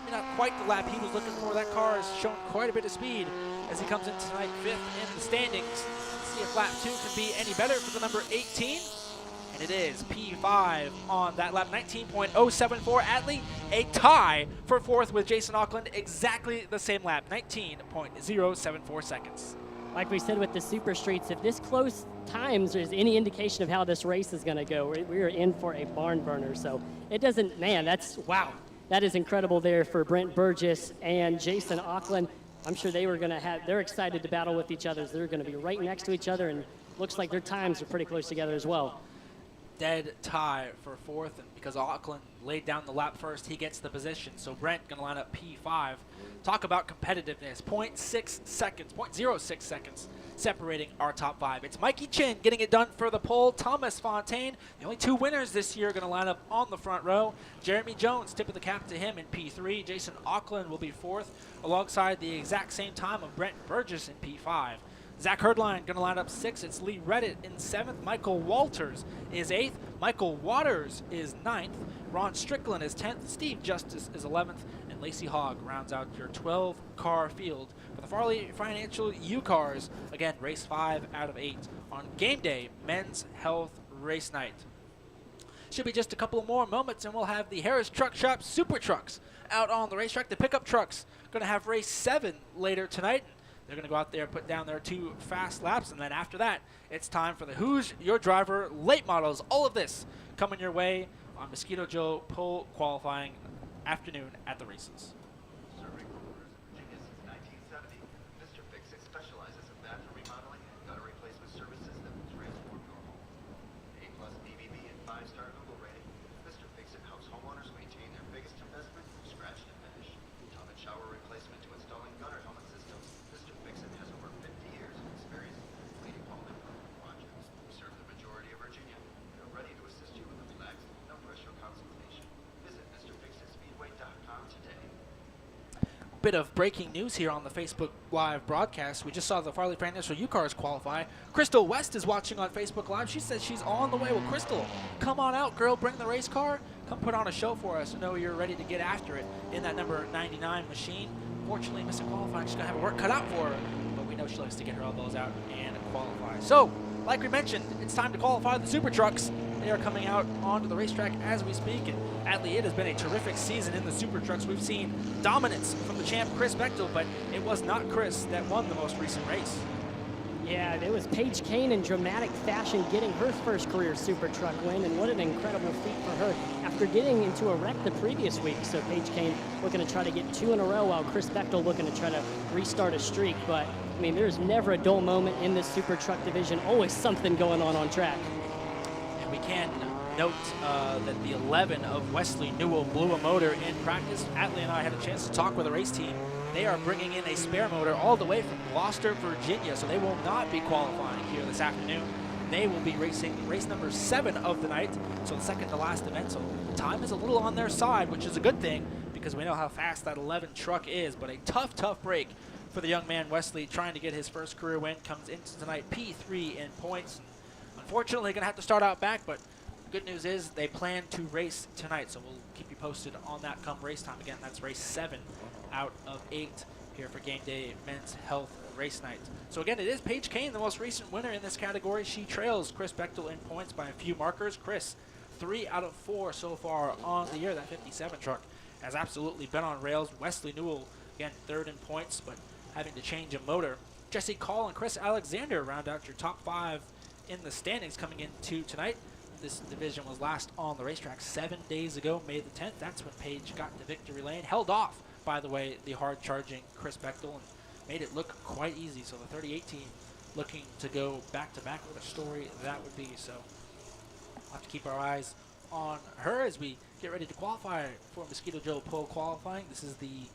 Maybe not quite the lap he was looking for. That car has shown quite a bit of speed as he comes in tonight 5th in the standings. Let's see if lap 2 can be any better for the number 18. And it is P5 on that lap, 19.074. Atlee, a tie for 4th with Jason Auckland, exactly the same lap, 19.074 seconds. Like we said with the Super Streets, if this close times is any indication of how this race is going to go, we're in for a barn burner. So it doesn't, man, that's, wow. That is incredible there for Brent Burgess and Jason Auckland. I'm sure they were going to have, they're excited to battle with each other. They're going to be right next to each other, and looks like their times are pretty close together as well. Dead tie for 4th, and because Auckland laid down the lap first, he gets the position. So Brent going to line up P5. Talk about competitiveness, 0.6 seconds, 0.06 seconds separating our top 5. It's Mikey Chin getting it done for the pole. Thomas Fontaine, the only 2 winners this year, going to line up on the front row. Jeremy Jones, tip of the cap to him in P3. Jason Auckland will be 4th, alongside the exact same time of Brent Burgess in P5. Zach Herdline going to line up 6th. It's Lee Reddit in 7th. Michael Walters is 8th. Michael Waters is 9th. Ron Strickland is 10th. Steve Justice is 11th. And Lacey Hogg rounds out your 12-car field for the Farley Financial U-Cars. Again, race 5 out of 8 on Game Day Men's Health Race Night. Should be just a couple more moments and we'll have the Harris Truck Shop Super Trucks out on the racetrack. The pickup trucks going to have race 7 later tonight. They're going to go out there and put down their 2 fast laps, and then after that, it's time for the Who's Your Driver late models. All of this coming your way on Mosquito Joe pole qualifying afternoon at the races. Serving homeowners in Virginia since 1970, Mr. Fix-It specializes in bathroom remodeling and gutter replacement services that will transform your home. A+ BBB and 5-star Google rating, Mr. Fix-It helps homeowners maintain their biggest investment from scratch to finish. Tub and shower replacement to installing gutter helmet systems, Mr. Fix-It has over 50 years of experience in cleaning home improvement projects. We serve the majority of Virginia. They're ready to assist you with a relaxed, no-pressure consultation. Visit MrFixItSpeedway.com today. Bit of breaking news here on the Facebook Live broadcast. We just saw the Farley Financial U-Cars qualify. Crystal West is watching on Facebook Live. She says she's on the way. Well, Crystal, come on out, girl. Bring the race car. Come put on a show for us. I know you're ready to get after it in that number 99 machine. Fortunately, missing qualifying. She's going to have her work cut out for her, but we know she likes to get her elbows out and qualify. So, like we mentioned, it's time to qualify the Super Trucks. They are coming out onto the racetrack as we speak, and Adley, it has been a terrific season in the Super Trucks. We've seen dominance from the champ, Chris Bechtel, but it was not Chris that won the most recent race. Yeah, it was Paige Kane in dramatic fashion getting her first career Super Truck win, and what an incredible feat for her after getting into a wreck the previous week. So Paige Kane looking to try to get 2 in a row, while Chris Bechtel looking to try to restart a streak. But, I mean, there's never a dull moment in this Super Truck division, always something going on track. And we can note that the 11 of Wesley Newell blew a motor in practice. Adley and I had a chance to talk with the race team. They are bringing in a spare motor all the way from Gloucester, Virginia, so they will not be qualifying here this afternoon. They will be racing race number 7 of the night, so the second to last event. So time is a little on their side, which is a good thing because we know how fast that 11 truck is, but a tough break for the young man Wesley trying to get his first career win. Comes into tonight P3 in points. Unfortunately, going to have to start out back, but good news is they plan to race tonight, so we'll keep you posted on that come race time. Again, that's race 7 out of 8 here for Game Day Men's Health Race Night. So again, it is Paige Kane, the most recent winner in this category. She trails Chris Bechtel in points by a few markers. Chris, 3 out of 4 so far on the year. That 57 truck has absolutely been on rails. Wesley Newell, again, 3rd in points, but having to change a motor. Jesse Call and Chris Alexander round out your top 5 in the standings coming into tonight. This division was last on the racetrack 7 days ago, May the 10th. That's when Paige got to victory lane. Held off, by the way, the hard-charging Chris Bechtel and made it look quite easy. So the 38 team looking to go back-to-back with a story that would be. So we'll have to keep our eyes on her as we get ready to qualify for Mosquito Joe Pole qualifying. This is the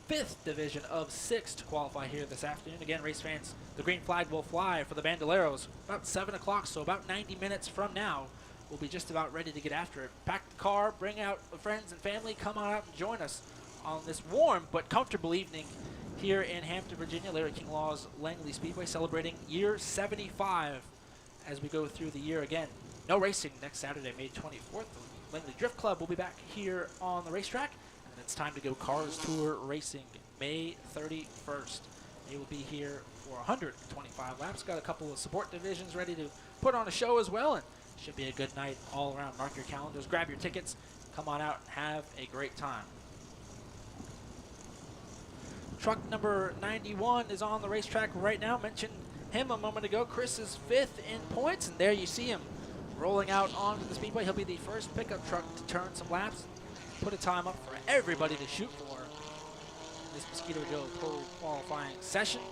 5th division of 6 to qualify here this afternoon. Again, race fans, the green flag will fly for the Bandoleros about 7 o'clock, so about 90 minutes from now, we'll be just about ready to get after it. Pack the car, bring out friends and family, come on out and join us on this warm but comfortable evening here in Hampton, Virginia. Larry King Law's Langley Speedway celebrating year 75 as we go through the year again. No racing next Saturday, May 24th. The Langley Drift Club will be back here on the racetrack. And it's time to go Cars Tour Racing May 31st. They will be here for 125 laps. Got a couple of support divisions ready to put on a show as well. And should be a good night all around. Mark your calendars, grab your tickets, come on out and have a great time. Truck number 91 is on the racetrack right now. Mentioned him a moment ago. Chris is 5th in points, and there you see him rolling out onto the speedway. He'll be the first pickup truck to turn some laps, put a time up for everybody to shoot for in this Mosquito Joe Pole qualifying session.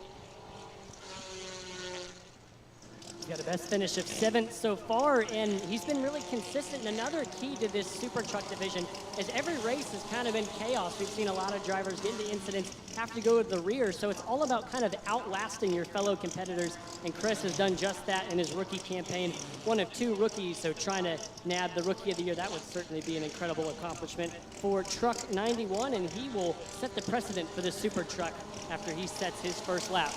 He's got a best finish of 7th so far, and he's been really consistent. And another key to this Super Truck division is every race has kind of been chaos. We've seen a lot of drivers get into incidents, have to go to the rear, so it's all about kind of outlasting your fellow competitors, and Chris has done just that in his rookie campaign. One of 2 rookies, so trying to nab the Rookie of the Year, that would certainly be an incredible accomplishment for Truck 91, and he will set the precedent for the Super Truck after he sets his first lap.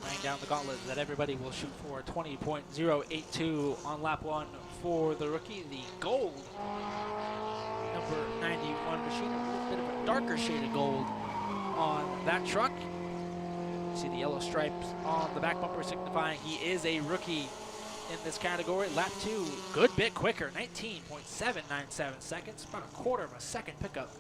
laying down the gauntlet that everybody will shoot for. 20.082 on lap 1 for the rookie. The gold number 91 machine, a little bit of a darker shade of gold on that truck. You see the yellow stripes on the back bumper signifying he is a rookie in this category. Lap 2, good bit quicker, 19.797 seconds, about a quarter of a second pickup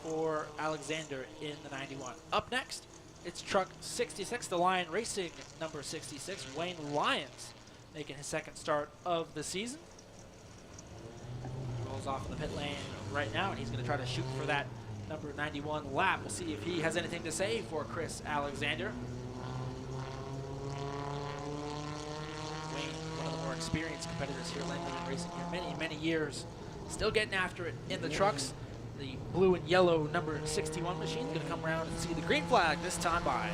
for Alexander in the 91. Up next, it's truck 66, the Lion Racing number 66, Wayne Lyons, making his second start of the season. Rolls off in the pit lane right now, and he's going to try to shoot for that number 91 lap. We'll see if he has anything to say for Chris Alexander. Wayne, one of the more experienced competitors here, Langley Racing here, many years, still getting after it in the trucks. The blue and yellow number 61 machine is going to come around and see the green flag this time by.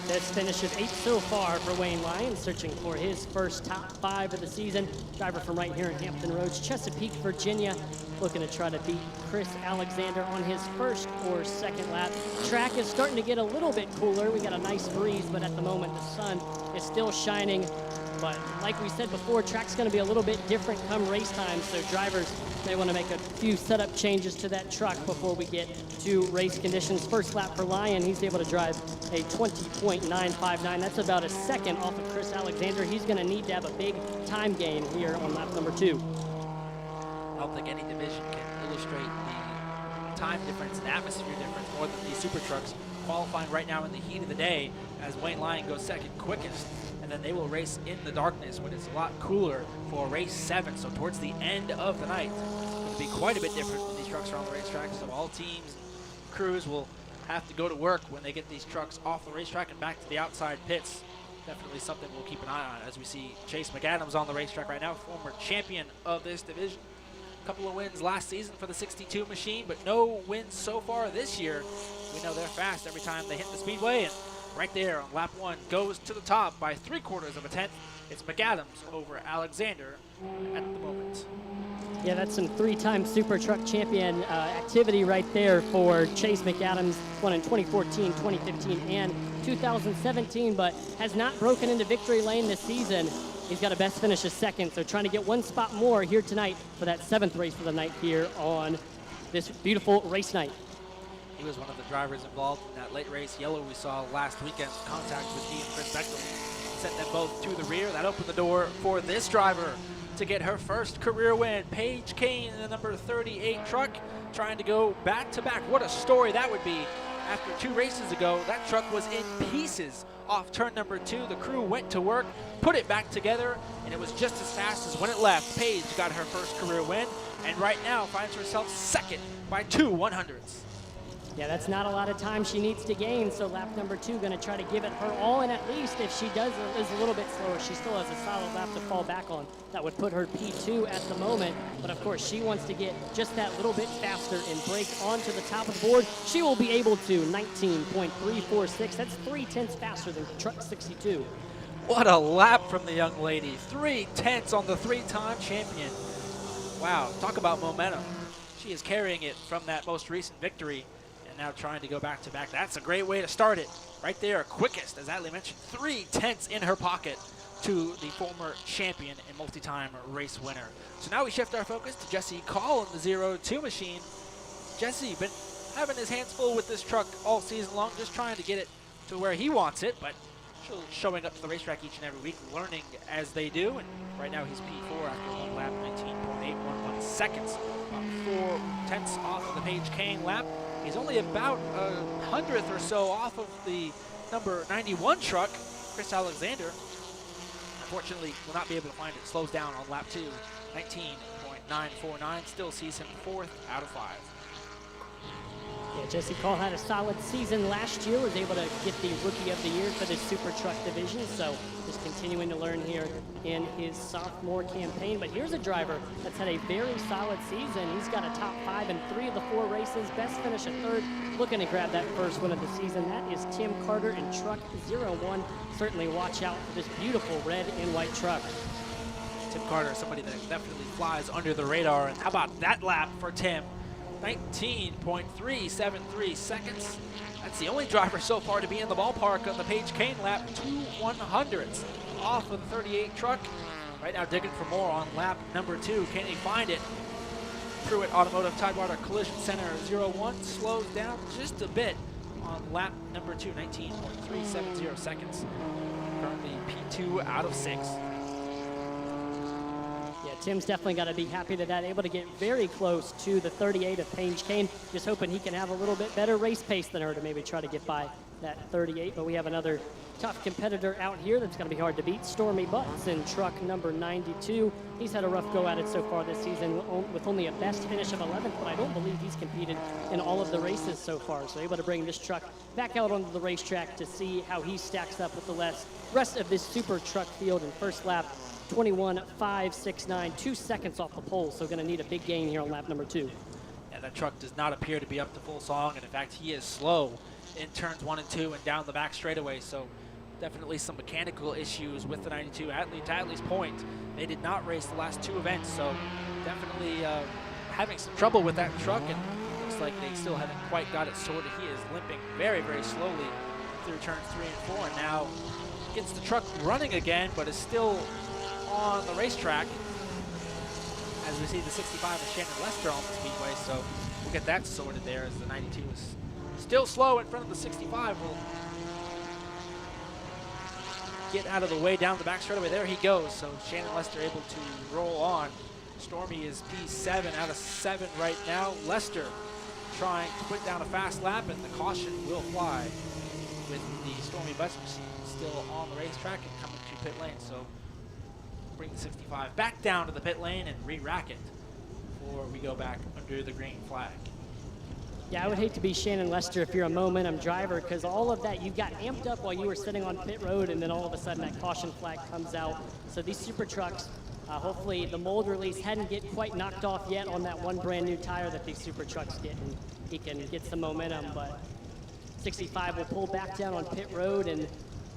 This finish is 8 so far for Wayne Lyons, searching for his first top 5 of the season. Driver from right here in Hampton Roads, Chesapeake, Virginia, looking to try to beat Chris Alexander on his first or second lap. Track is starting to get a little bit cooler. We got a nice breeze, but at the moment the sun is still shining. But like we said before, track's going to be a little bit different come race time, so drivers may want to make a few setup changes to that truck before we get to race conditions. First lap for Lyon, he's able to drive a 20.959. That's about a second off of Chris Alexander. He's going to need to have a big time gain here on lap number 2. I don't think any division can illustrate the time difference and atmosphere difference more than these super trucks qualifying right now in the heat of the day as Wayne Lyon goes second quickest. And then they will race in the darkness when it's a lot cooler for race 7. So towards the end of the night, it's going to be quite a bit different when these trucks are on the racetrack. So all teams, crews will have to go to work when they get these trucks off the racetrack and back to the outside pits. Definitely something we'll keep an eye on as we see Chase McAdams on the racetrack right now, former champion of this division. A couple of wins last season for the 62 machine, but no wins so far this year. We know they're fast every time they hit the speedway, and right there on lap 1 goes to the top by 3/4 of a tenth. It's McAdams over Alexander at the moment. Yeah, that's some 3-time Super Truck Champion activity right there for Chase McAdams. Won in 2014, 2015, and 2017, but has not broken into victory lane this season. He's got a best finish of second, so trying to get one spot more here tonight for that 7th race of the night here on this beautiful race night. He was one of the drivers involved in that late race yellow we saw last weekend's contact with he and Chris Bechtel. Sent them both to the rear. That opened the door for this driver to get her first career win. Paige Kane in the number 38 truck, trying to go back-to-back. What a story that would be. After 2 races ago, that truck was in pieces off turn number 2. The crew went to work, put it back together, and it was just as fast as when it left. Paige got her first career win, and right now finds herself second by 2 100ths. Yeah, that's not a lot of time she needs to gain, so lap number 2 going to try to give it her all, and at least if she does is a little bit slower, she still has a solid lap to fall back on. That would put her P2 at the moment, but of course she wants to get just that little bit faster and break onto the top of the board. She will be able to, 19.346. That's 3/10 faster than truck 62. What a lap from the young lady. 3/10 on the 3-time champion. Wow, talk about momentum. She is carrying it from that most recent victory. And now trying to go back-to-back. That's a great way to start it. Right there, quickest, as Adley mentioned, 3/10 in her pocket to the former champion and multi-time race winner. So now we shift our focus to Jesse Call in the 02 machine. Jesse been having his hands full with this truck all season long, just trying to get it to where he wants it, but showing up to the racetrack each and every week, learning as they do. And right now he's P4 after one lap, 19.811 seconds. 4/10 off of the Paige Kane lap. He's only about a 100th or so off of the number 91 truck, Chris Alexander. Unfortunately, will not be able to find it. Slows down on lap 2, 19.949. Still sees him 4th out of 5. Yeah, Jesse Call had a solid season last year, was able to get the Rookie of the Year for the Super Truck Division, so just continuing to learn here in his sophomore campaign. But here's a driver that's had a very solid season. He's got a top 5 in 3 of the 4 races, best finish at 3rd, looking to grab that first win of the season. That is Tim Carter in truck 01. Certainly watch out for this beautiful red and white truck. Tim Carter, somebody that definitely flies under the radar. And how about that lap for Tim? 19.373 seconds. That's the only driver so far to be in the ballpark on the Paige Kane lap, 2/100ths off of the 38 truck. Right now digging for more on lap number 2. Can he find it? Pruitt Automotive Tidewater Collision Center 01 slows down just a bit on lap number 2, 19.370 seconds. Currently P2 out of 6. Yeah, Tim's definitely got to be happy to that, able to get very close to the 38 of Paige Kane. Just hoping he can have a little bit better race pace than her to maybe try to get by that 38. But we have another tough competitor out here that's going to be hard to beat. Stormy Butts in truck number 92. He's had a rough go at it so far this season with only a best finish of 11th, but I don't believe he's competed in all of the races so far. So able to bring this truck back out onto the racetrack to see how he stacks up with the rest of this super truck field in first lap. 21.569, 2 seconds off the pole, so going to need a big gain here on lap number 2. Yeah, that truck does not appear to be up to full song, and in fact, he is slow in turns 1 and 2 and down the back straightaway, so definitely some mechanical issues with the 92. To Atlee's point, they did not race the last 2 events, so definitely having some trouble with that truck, and looks like they still haven't quite got it sorted. He is limping very, very slowly through turns 3 and 4, and now gets the truck running again, but is still on the racetrack, as we see the 65 of Shannon Lester on the speedway, so we'll get that sorted there, as the 92 is still slow in front of the 65. Will get out of the way down the back straightaway. There he goes, so Shannon Lester able to roll on. Stormy is P7 out of 7 right now. Lester trying to put down a fast lap, and the caution will fly with the Stormy Bus machine still on the racetrack and coming to pit lane, so bring the 65 back down to the pit lane and re-rack it before we go back under the green flag. Yeah, I would hate to be Shannon Lester if you're a momentum driver, because all of that, you got amped up while you were sitting on pit road, and then all of a sudden that caution flag comes out. So these super trucks, hopefully the mold release hadn't get quite knocked off yet on that one brand new tire that these super trucks get, and he can get some momentum, but 65 will pull back down on pit road and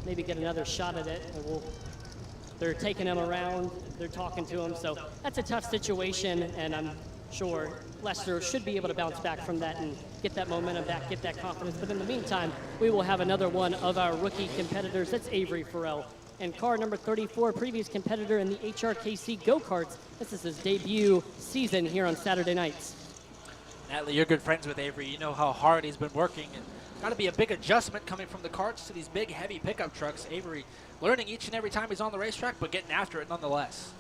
maybe get another shot at it, and they're taking him around, they're talking to him, so that's a tough situation, and I'm sure Lester should be able to bounce back from that and get that momentum back, get that confidence. But in the meantime, we will have another one of our rookie competitors. That's Avery Farrell. And car number 34, previous competitor in the HRKC go-karts. This is his debut season here on Saturday nights. Natalie, you're good friends with Avery. You know how hard he's been working, and got to be a big adjustment coming from the karts to these big, heavy pickup trucks. Avery learning each and every time he's on the racetrack, but getting after it nonetheless.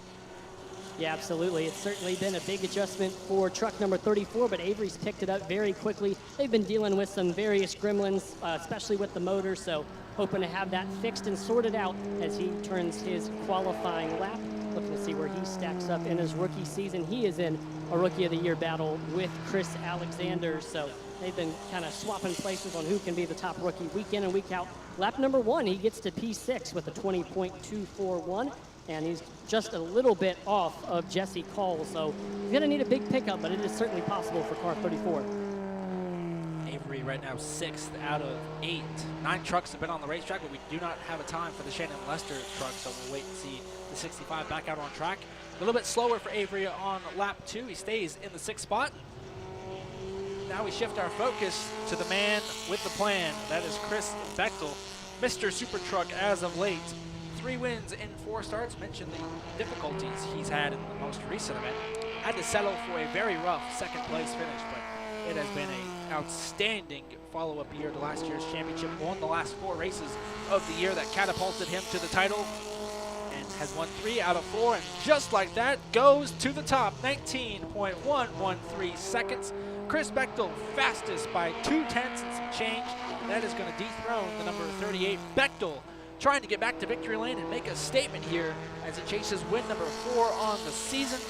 Yeah, absolutely. It's certainly been a big adjustment for truck number 34, but Avery's picked it up very quickly. They've been dealing with some various gremlins, especially with the motor, so hoping to have that fixed and sorted out as he turns his qualifying lap. Looking to see where he stacks up in his rookie season. He is in a Rookie of the Year battle with Chris Alexander, so they've been kind of swapping places on who can be the top rookie week in and week out. Lap number 1, he gets to P6 with a 20.241. And he's just a little bit off of Jesse Cole, so he's going to need a big pickup, but it is certainly possible for car 34. Avery right now 6th out of 8. 9 trucks have been on the racetrack, but we do not have a time for the Shannon Lester truck, so we'll wait and see the 65 back out on track. A little bit slower for Avery on lap 2. He stays in the 6th spot. Now we shift our focus to the man with the plan. That is Chris Bechtel, Mr. Super Truck as of late. 3 wins in 4 starts. Mentioned the difficulties he's had in the most recent event. Had to settle for a very rough 2nd place finish, but it has been an outstanding follow-up year to last year's championship. Won the last 4 races of the year that catapulted him to the title, and has won 3 out of 4, and just like that goes to the top. 19.113 seconds. Chris Bechtel fastest by 2/10 and some change. That is going to dethrone the number 38. Bechtel trying to get back to victory lane and make a statement here as he chases win number 4 on the season.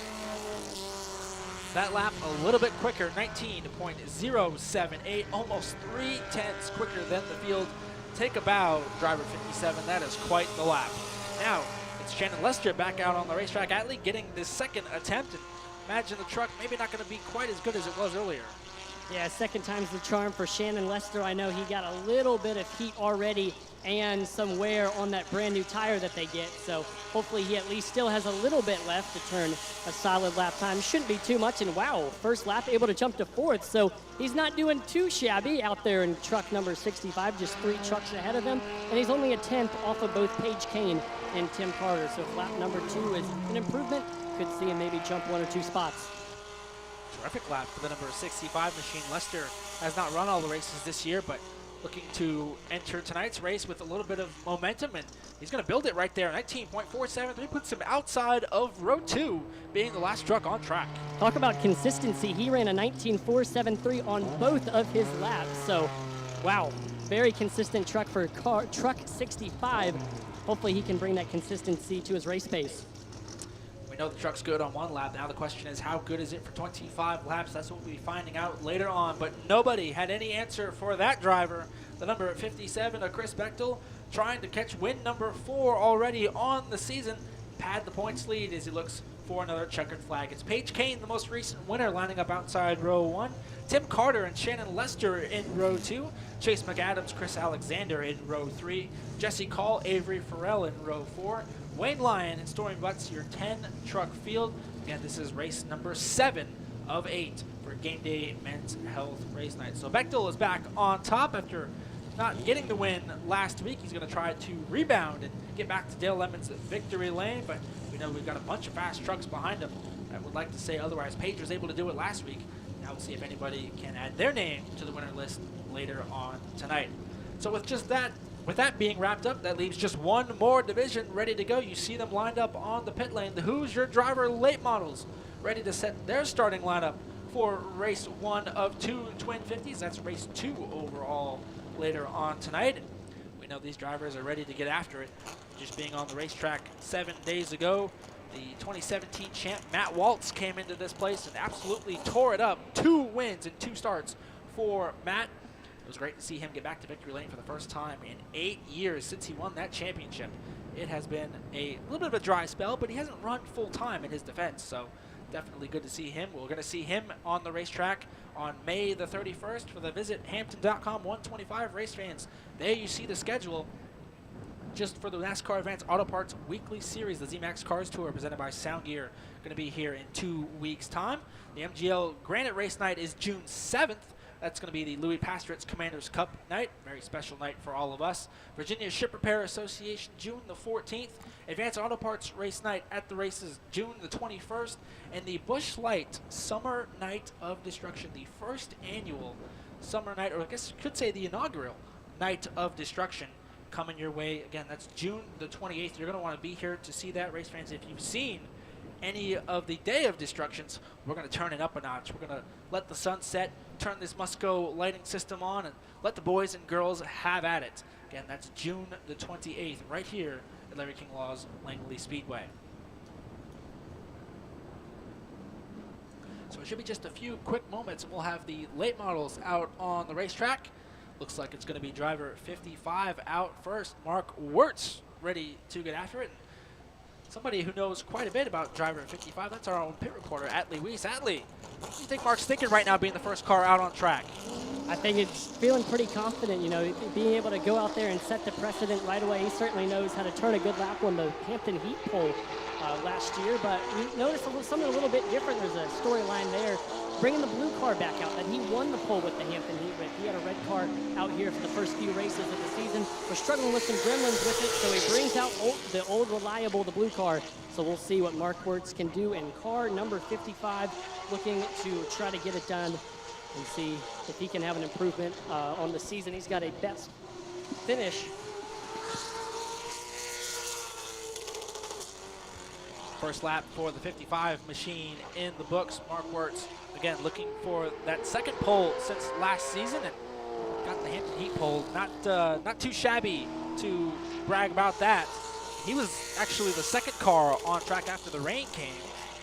That lap a little bit quicker, 19.078, almost 3/10 quicker than the field. Take a bow, driver 57. That is quite the lap. Now it's Shannon Lester back out on the racetrack. Atlee getting this 2nd attempt. And imagine the truck maybe not going to be quite as good as it was earlier. Yeah, second time's the charm for Shannon Lester. I know he got a little bit of heat already and some wear on that brand new tire that they get. So hopefully he at least still has a little bit left to turn a solid lap time. Shouldn't be too much. And wow, first lap able to jump to fourth. So he's not doing too shabby out there in truck number 65, just 3 trucks ahead of him. And he's only a 10th off of both Paige Kane and Tim Carter. So if lap number 2 is an improvement, could see him maybe jump 1 or 2 spots. Terrific lap for the number 65 machine. Lester has not run all the races this year, but looking to enter tonight's race with a little bit of momentum, and he's going to build it right there. 19.473 puts him outside of row 2, being the last truck on track. Talk about consistency. He ran a 19.473 on both of his laps. So, wow, very consistent truck for truck 65. Hopefully he can bring that consistency to his race pace. We know the truck's good on 1 lap. Now the question is, how good is it for 25 laps? That's what we'll be finding out later on. But nobody had any answer for that driver. The number 57 of Chris Bechtel, trying to catch win number 4 already on the season. Pad the points lead as he looks for another checkered flag. It's Paige Kane, the most recent winner, lining up outside row 1. Tim Carter and Shannon Lester in row 2. Chase McAdams, Chris Alexander in row 3. Jesse Call, Avery Farrell in row 4. Wayne Lyon and Stormy Butts, your 10-truck field. Again, this is race number 7 of 8 for Gameday Men's Health Race Night. So Bechtel is back on top after not getting the win last week. He's going to try to rebound and get back to Dale Lemons' victory lane, but we know we've got a bunch of fast trucks behind him. I would like to say otherwise. Paige was able to do it last week. Now we'll see if anybody can add their name to the winner list later on tonight. So with that being wrapped up, that leaves just 1 more division ready to go. You see them lined up on the pit lane. The Hoosier Driver late models ready to set their starting lineup for race 1 of 2 twin 50s. That's race 2 overall later on tonight. We know these drivers are ready to get after it. Just being on the racetrack 7 days ago, the 2017 champ Matt Waltz came into this place and absolutely tore it up. 2 wins and 2 starts for Matt. It was great to see him get back to victory lane for the first time in 8 years since he won that championship. It has been a little bit of a dry spell, but he hasn't run full time in his defense, so definitely good to see him. We're going to see him on the racetrack on May the 31st for the Visit Hampton.com 125 race fans. There you see the schedule just for the NASCAR Advanced Auto Parts Weekly Series, the ZMAX Cars Tour presented by Sound Gear. Going to be here in 2 weeks' time. The MGL Granite Race Night is June 7th. That's going to be the Louis Pasteritz Commanders Cup night. Very special night for all of us. Virginia Ship Repair Association, June the 14th. Advanced Auto Parts Race Night at the races, June the 21st. And the Busch Light Summer Night of Destruction, the first annual summer night, or I guess you could say the inaugural Night of Destruction, coming your way. Again, that's June the 28th. You're going to want to be here to see that, race fans. If you've seen any of the Day of Destructions, we're going to turn it up a notch. We're going to let the sun set, turn this Musco lighting system on, and let the boys and girls have at it. Again, that's June the 28th, right here at Larry King Law's Langley Speedway. So it should be just a few quick moments, and we'll have the late models out on the racetrack. Looks like it's going to be driver 55 out first. Mark Wirtz ready to get after it. Somebody who knows quite a bit about driver 55, that's our own pit reporter, Atlee Weiss. Atlee, what do you think Mark's thinking right now being the first car out on track? I think it's feeling pretty confident, you know, being able to go out there and set the precedent right away. He certainly knows how to turn a good lap on the Hampton Heat pole last year, but we noticed something a little bit different. There's a storyline there, bringing the blue car back out, that he won the pole with the Hampton Heat race. He had a red car out here for the first few races of the season. We're struggling with some gremlins with it, so he brings out the old reliable, the blue car. So we'll see what Mark Wirtz can do in car number 55, looking to try to get it done and see if he can have an improvement on the season. He's got a best finish. First lap for the 55 machine in the books. Mark Wirtz, again, looking for that second pole since last season, and got the Hampton Heat pole. Not too shabby to brag about that. He was actually the second car on track after the rain came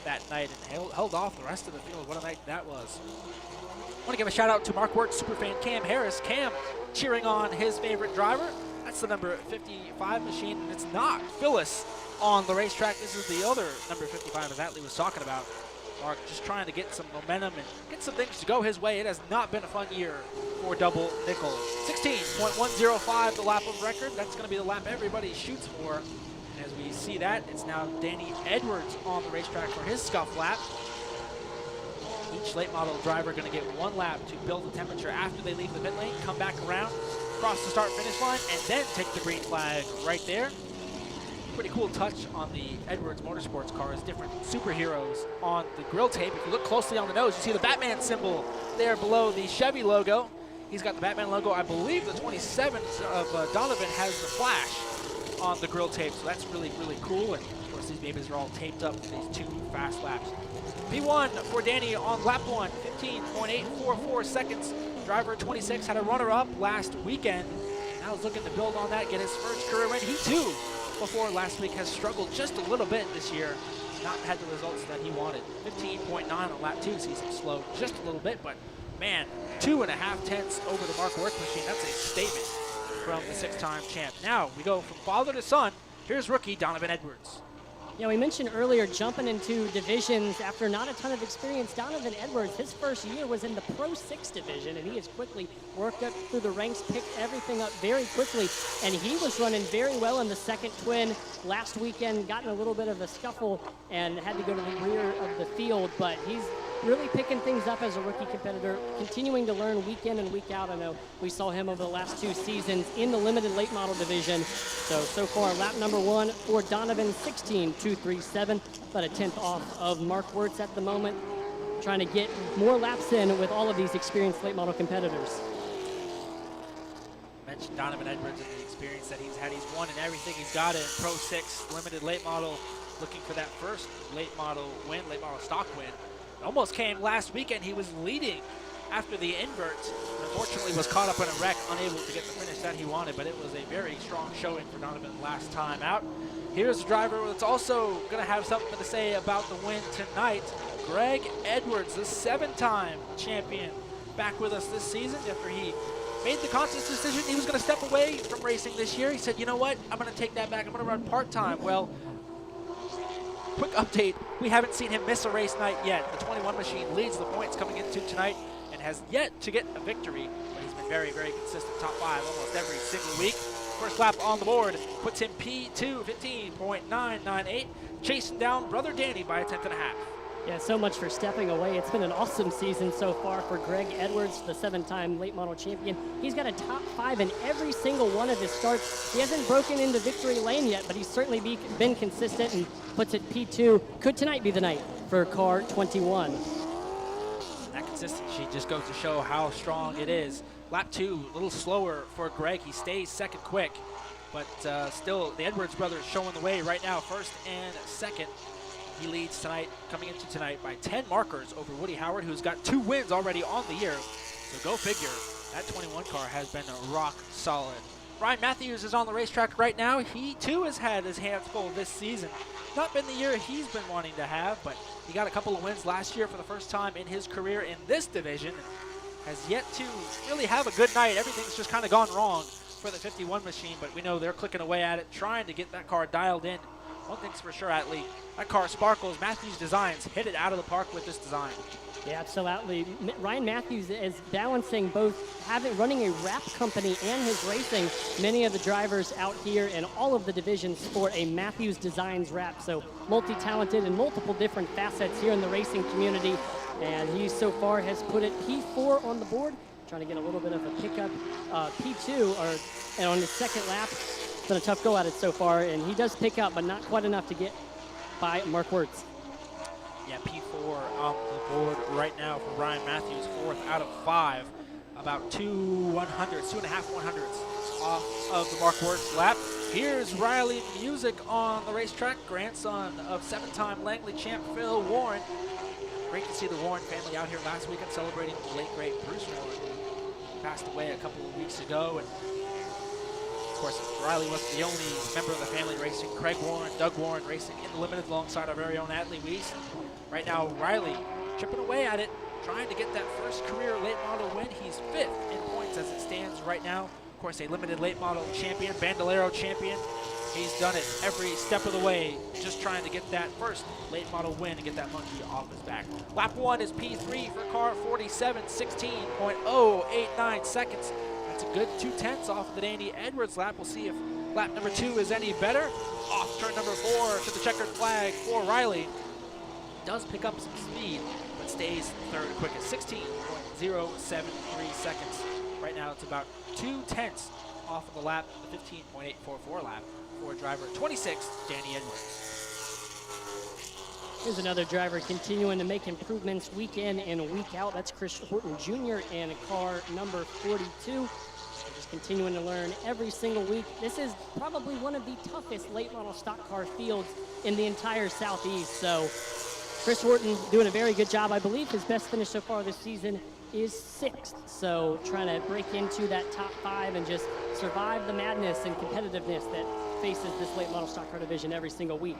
that night and held off the rest of the field. What a night that was. I want to give a shout out to Mark Wirtz superfan Cam Harris. Cam cheering on his favorite driver. That's the number 55 machine, and it's not Phyllis on the racetrack. This is the other number 55, as Atlee was talking about. Mark just trying to get some momentum and get some things to go his way. It has not been a fun year for double nickel. 16.105, the lap of record. That's going to be the lap everybody shoots for. And as we see that, it's now Danny Edwards on the racetrack for his scuff lap. Each late model driver going to get 1 lap to build the temperature after they leave the pit lane, come back around, cross the start-finish line, and then take the green flag right there. Pretty cool touch on the Edwards Motorsports cars, different superheroes on the grill tape. If you look closely on the nose, you see the Batman symbol there below the Chevy logo. He's got the Batman logo. I believe the 27 of Donovan has the Flash on the grill tape, so that's really, really cool. And of course, these babies are all taped up for these 2 fast laps. P1 for Danny on lap 1, 15.844 seconds. Driver 26 had a runner-up last weekend. Now he's looking to build on that, get his first career win. He too, before last week, has struggled just a little bit this year. Not had the results that he wanted. 15.9 on lap 2 sees him slow just a little bit, but man, 2.5 tenths over the Mark Work machine. That's a statement from the 6-time champ. Now we go from father to son. Here's rookie Donovan Edwards. Yeah, we mentioned earlier jumping into divisions after not a ton of experience. Donovan Edwards, his first year was in the Pro 6 division, and he has quickly worked up through the ranks, picked everything up very quickly, and he was running very well in the second twin last weekend, got in a little bit of a scuffle and had to go to the rear of the field, but he's really picking things up as a rookie competitor, continuing to learn week in and week out. I know we saw him over the last 2 seasons in the limited late model division. So far, lap number 1 for Donovan, 16.237, about a 10th off of Mark Wirtz at the moment, trying to get more laps in with all of these experienced late model competitors. Mentioned Donovan Edwards and the experience that he's had. He's won in everything he's got in Pro 6, limited late model, looking for that first late model win, late model stock win. Almost came last weekend. He was leading after the invert. Unfortunately, was caught up in a wreck, unable to get the finish that he wanted, but it was a very strong showing for Donovan last time out. Here's a driver that's also going to have something to say about the win tonight. Greg Edwards, the 7-time champion, back with us this season after he made the conscious decision he was going to step away from racing this year. He said, you know what, I'm going to take that back. I'm going to run part-time. Well, quick update, we haven't seen him miss a race night yet. The 21 machine leads the points coming into tonight and has yet to get a victory, but he's been very, very consistent, top 5 almost every single week. First lap on the board puts him P2, 15.998, chasing down brother Danny by a 10th and a half. Yeah, so much for stepping away. It's been an awesome season so far for Greg Edwards, the 7-time late model champion. He's got a top 5 in every single one of his starts. He hasn't broken into victory lane yet, but he's certainly been consistent and puts it P2. Could tonight be the night for car 21? That consistency just goes to show how strong it is. Lap 2, a little slower for Greg. He stays second quick, but still the Edwards brothers showing the way right now, first and second. He leads tonight, coming into tonight by 10 markers over Woody Howard, who's got 2 wins already on the year. So go figure, that 21 car has been rock solid. Ryan Matthews is on the racetrack right now. He too has had his hands full this season. Not been the year he's been wanting to have, but he got a couple of wins last year for the first time in his career in this division. Has yet to really have a good night. Everything's just kind of gone wrong for the 51 machine, but we know they're clicking away at it, trying to get that car dialed in. One thing's for sure, Atlee, that car sparkles. Matthews Designs hit it out of the park with this design. Yeah, absolutely. Ryan Matthews is balancing both running a wrap company and his racing. Many of the drivers out here in all of the divisions sport a Matthews Designs wrap, so multi-talented and multiple different facets here in the racing community. And he so far has put it P4 on the board, trying to get a little bit of a pickup. P2, and on his second lap, it's been a tough go at it so far, and he does pick up, but not quite enough to get by Mark Wirtz. Yeah, P4 on the board right now for Ryan Matthews, 4th out of 5. About 2.5 100ths off of the Mark Wirtz lap. Here's Riley Music on the racetrack, grandson of 7-time Langley champ Phil Warren. Great to see the Warren family out here last weekend celebrating the late, great Bruce Warren, who passed away a couple of weeks ago. And of course, Riley wasn't the only member of the family racing. Craig Warren, Doug Warren racing in the limited alongside our very own Atlee Weiss. Right now, Riley chipping away at it, trying to get that first career late model win. He's 5th in points as it stands right now. Of course, a limited late model champion, Bandolero champion. He's done it every step of the way, just trying to get that first late model win and get that monkey off his back. Lap 1 is P3 for car 47, 16.089 seconds. That's a good 2/10 off of the Danny Edwards lap. We'll see if lap number 2 is any better. Off turn number 4 to the checkered flag for Riley. Does pick up some speed, but stays third quickest, 16.073 seconds. Right now it's about 2/10 off of the lap, the 15.844 lap for driver 26, Danny Edwards. Here's another driver continuing to make improvements week in and week out. That's Chris Horton Jr. in car number 42. Just continuing to learn every single week. This is probably one of the toughest late model stock car fields in the entire Southeast. So Chris Horton doing a very good job. I believe his best finish so far this season is 6th. So trying to break into that top 5 and just survive the madness and competitiveness that faces this late model stock car division every single week.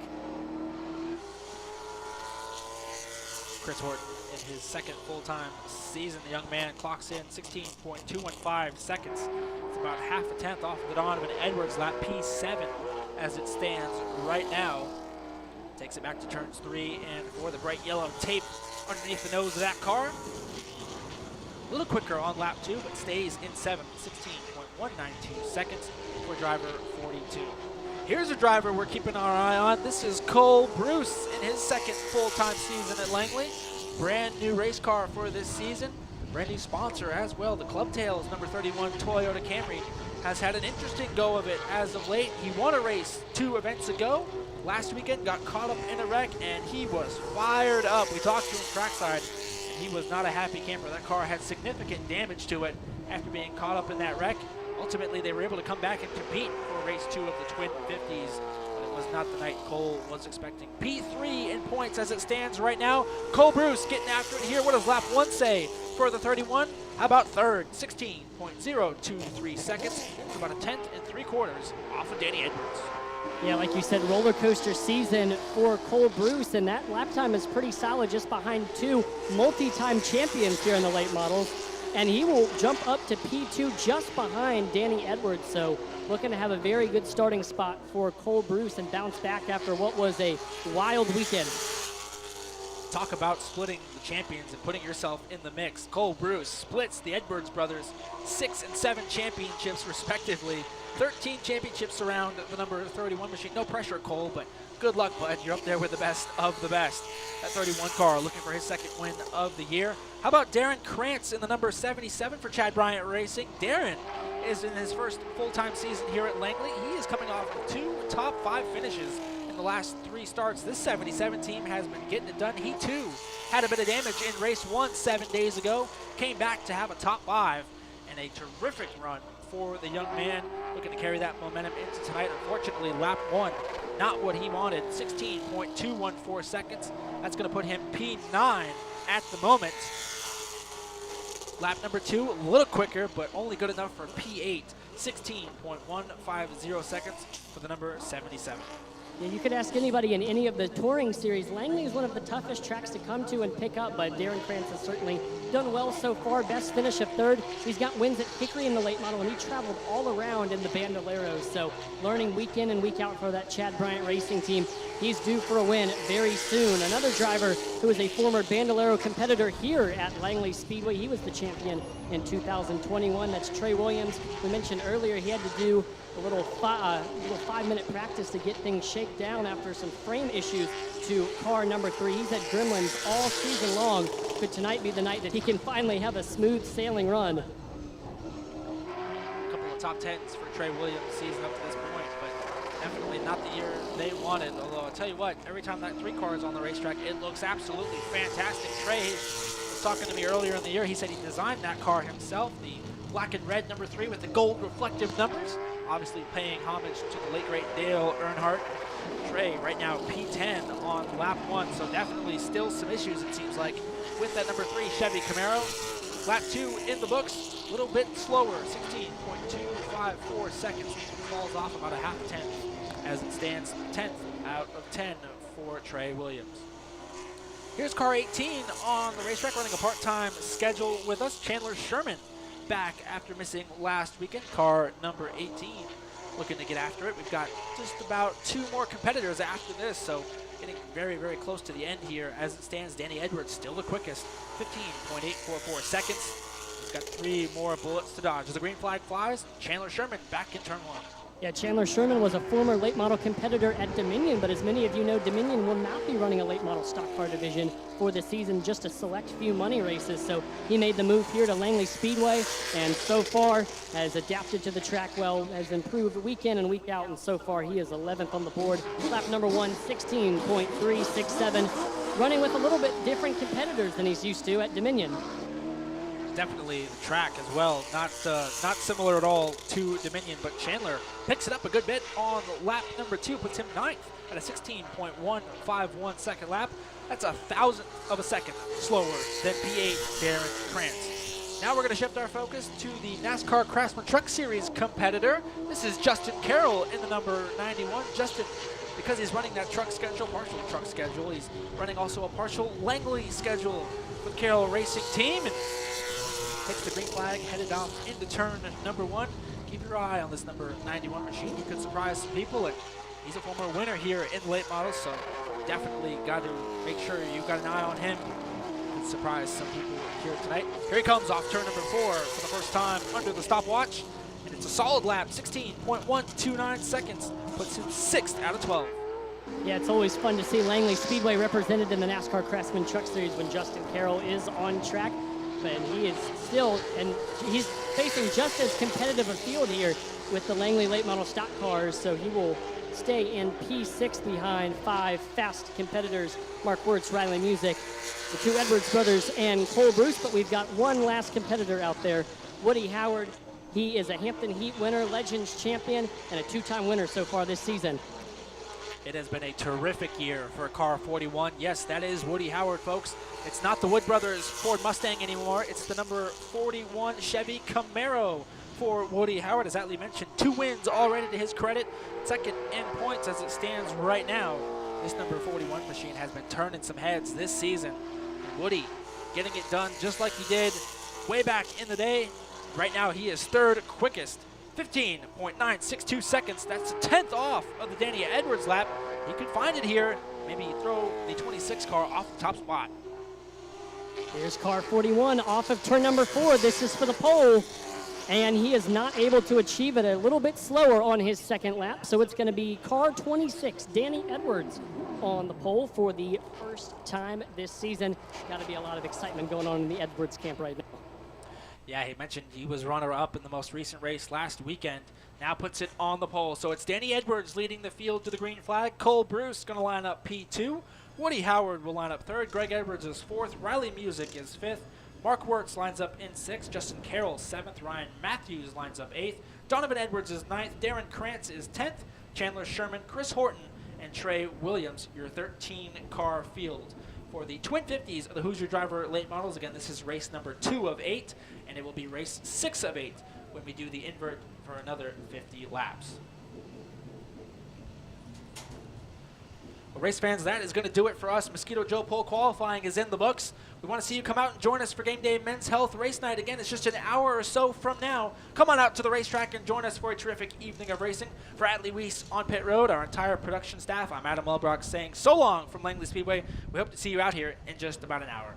Chris Horton in his second full-time season. The young man clocks in 16.215 seconds. It's about half a tenth off of the Donovan Edwards lap, P7 as it stands right now. Takes it back to turns 3 and 4. The bright yellow tape underneath the nose of that car. A little quicker on lap 2, but stays in 7th, 16.192 seconds for driver 42. Here's a driver we're keeping our eye on. This is Cole Bruce in his second full-time season at Langley. Brand new race car for this season. Brand new sponsor as well. The Clubtails number 31 Toyota Camry has had an interesting go of it as of late. He won a race 2 events ago. Last weekend got caught up in a wreck and he was fired up. We talked to him trackside and he was not a happy camper. That car had significant damage to it after being caught up in that wreck. Ultimately, they were able to come back and compete for race 2 of the Twin 50s, but it was not the night Cole was expecting. P3 in points as it stands right now. Cole Bruce getting after it here. What does lap 1 say for the 31? How about third? 16.023 seconds. It's about a 10th and 3/4 off of Danny Edwards. Yeah, like you said, roller coaster season for Cole Bruce, and that lap time is pretty solid, just behind 2 multi-time champions here in the late models. And he will jump up to P2 just behind Danny Edwards. So looking to have a very good starting spot for Cole Bruce and bounce back after what was a wild weekend. Talk about splitting the champions and putting yourself in the mix. Cole Bruce splits the Edwards brothers 6 and 7 championships respectively. 13 championships around the number 31 machine. No pressure, Cole, but good luck, bud. You're up there with the best of the best. That 31 car looking for his second win of the year. How about Darren Krantz in the number 77 for Chad Bryant Racing? Darren is in his first full-time season here at Langley. He is coming off of 2 top 5 finishes in the last 3 starts. This 77 team has been getting it done. He too had a bit of damage in race 1 7 days ago. Came back to have a top 5 and a terrific run for the young man, looking to carry that momentum into tonight. Unfortunately, lap 1, not what he wanted, 16.214 seconds. That's going to put him P9 at the moment. Lap number 2, a little quicker, but only good enough for P8, 16.150 seconds for the number 77. Yeah, you could ask anybody in any of the touring series. Langley is one of the toughest tracks to come to and pick up, but Darren Krantz has certainly done well so far. Best finish of 3rd. He's got wins at Hickory in the late model, and he traveled all around in the Bandoleros. So learning week in and week out for that Chad Bryant Racing team. He's due for a win very soon. Another driver who is a former Bandolero competitor here at Langley Speedway. He was the champion in 2021. That's Trey Williams. We mentioned earlier he had to do a little 5-minute practice to get things shaken down after some frame issues to car number 3. He's had gremlins all season long. Could tonight be the night that he can finally have a smooth sailing run? A couple of top 10s for Trey Williams' season up to this point, but definitely not the year they wanted. Although I'll tell you what, every time that 3 car is on the racetrack, it looks absolutely fantastic. Trey was talking to me earlier in the year. He said he designed that car himself, the black and red number 3 with the gold reflective numbers. Obviously paying homage to the late great Dale Earnhardt. Trey right now P10 on lap 1, so definitely still some issues it seems like with that number 3 Chevy Camaro. Lap 2 in the books, a little bit slower, 16.254 seconds. Falls off about a half a tenth as it stands 10th out of 10 for Trey Williams. Here's car 18 on the racetrack running a part-time schedule with us, Chandler Sherman. Back after missing last weekend, car number 18 looking to get after it. We've got just about 2 more competitors after this, so getting very, very close to the end here. As it stands, Danny Edwards still the quickest, 15.844 seconds. He's got 3 more bullets to dodge. As the green flag flies, Chandler Sherman back in turn 1. Yeah, Chandler Sherman was a former late model competitor at Dominion, but as many of you know, Dominion will not be running a late model stock car division for the season, just a select few money races. So he made the move here to Langley Speedway, and so far has adapted to the track well, has improved week in and week out, and so far he is 11th on the board. Lap number 1, 16.367, running with a little bit different competitors than he's used to at Dominion. Definitely the track as well, not similar at all to Dominion, but Chandler picks it up a good bit on lap number 2, puts him 9th at a 16.151 second lap. That's 1,000th of a second slower than P8 Darren Krantz. Now we're going to shift our focus to the NASCAR Craftsman Truck Series competitor. This is Justin Carroll in the number 91. Justin, because he's running that truck schedule, partial truck schedule, he's running also a partial Langley schedule for the Carroll Racing Team. And takes the green flag, headed off into turn number 1. Keep your eye on this number 91 machine. He could surprise some people, and he's a former winner here in late models, so definitely got to make sure you've got an eye on him. Could surprise some people here tonight. Here he comes off turn number 4 for the first time under the stopwatch, and it's a solid lap, 16.129 seconds, puts him 6th out of 12. Yeah, it's always fun to see Langley Speedway represented in the NASCAR Craftsman Truck Series when Justin Carroll is on track. And he is still, and he's facing just as competitive a field here with the Langley late model stock cars, so he will stay in P6 behind 5 fast competitors, Mark Wirtz, Riley Music, the 2 Edwards brothers, and Cole Bruce. But we've got one last competitor out there, Woody Howard. He is a Hampton Heat winner, Legends champion, and a 2-time winner so far this season. It has been a terrific year for car 41. Yes, that is Woody Howard, folks. It's not the Wood Brothers Ford Mustang anymore. It's the number 41 Chevy Camaro for Woody Howard. As Atlee mentioned, 2 wins already to his credit. Second in points as it stands right now. This number 41 machine has been turning some heads this season. Woody getting it done just like he did way back in the day. Right now he is 3rd quickest. 15.962 seconds. That's a 10th off of the Danny Edwards lap. He could find it here. Maybe throw the 26 car off the top spot. Here's car 41 off of turn number 4. This is for the pole. And he is not able to achieve it, a little bit slower on his second lap. So it's going to be car 26, Danny Edwards, on the pole for the first time this season. Got to be a lot of excitement going on in the Edwards camp right now. Yeah, he mentioned he was runner-up in the most recent race last weekend. Now puts it on the pole. So it's Danny Edwards leading the field to the green flag. Cole Bruce going to line up P2. Woody Howard will line up 3rd. Greg Edwards is 4th. Riley Music is 5th. Mark Wirtz lines up in 6th. Justin Carroll 7th. Ryan Matthews lines up 8th. Donovan Edwards is 9th. Darren Krantz is 10th. Chandler Sherman, Chris Horton, and Trey Williams, your 13-car field. For the Twin 50s of the Hoosier Driver late models, again, this is race number 2 of 8, and it will be race 6 of 8 when we do the invert for another 50 laps. Well, race fans, that is going to do it for us. Mosquito Joe Pole qualifying is in the books. We want to see you come out and join us for Game Day Men's Health Race Night. Again, it's just an hour or so from now. Come on out to the racetrack and join us for a terrific evening of racing. For Atlee Weiss on pit road, our entire production staff, I'm Adam Welbrock saying so long from Langley Speedway. We hope to see you out here in just about an hour.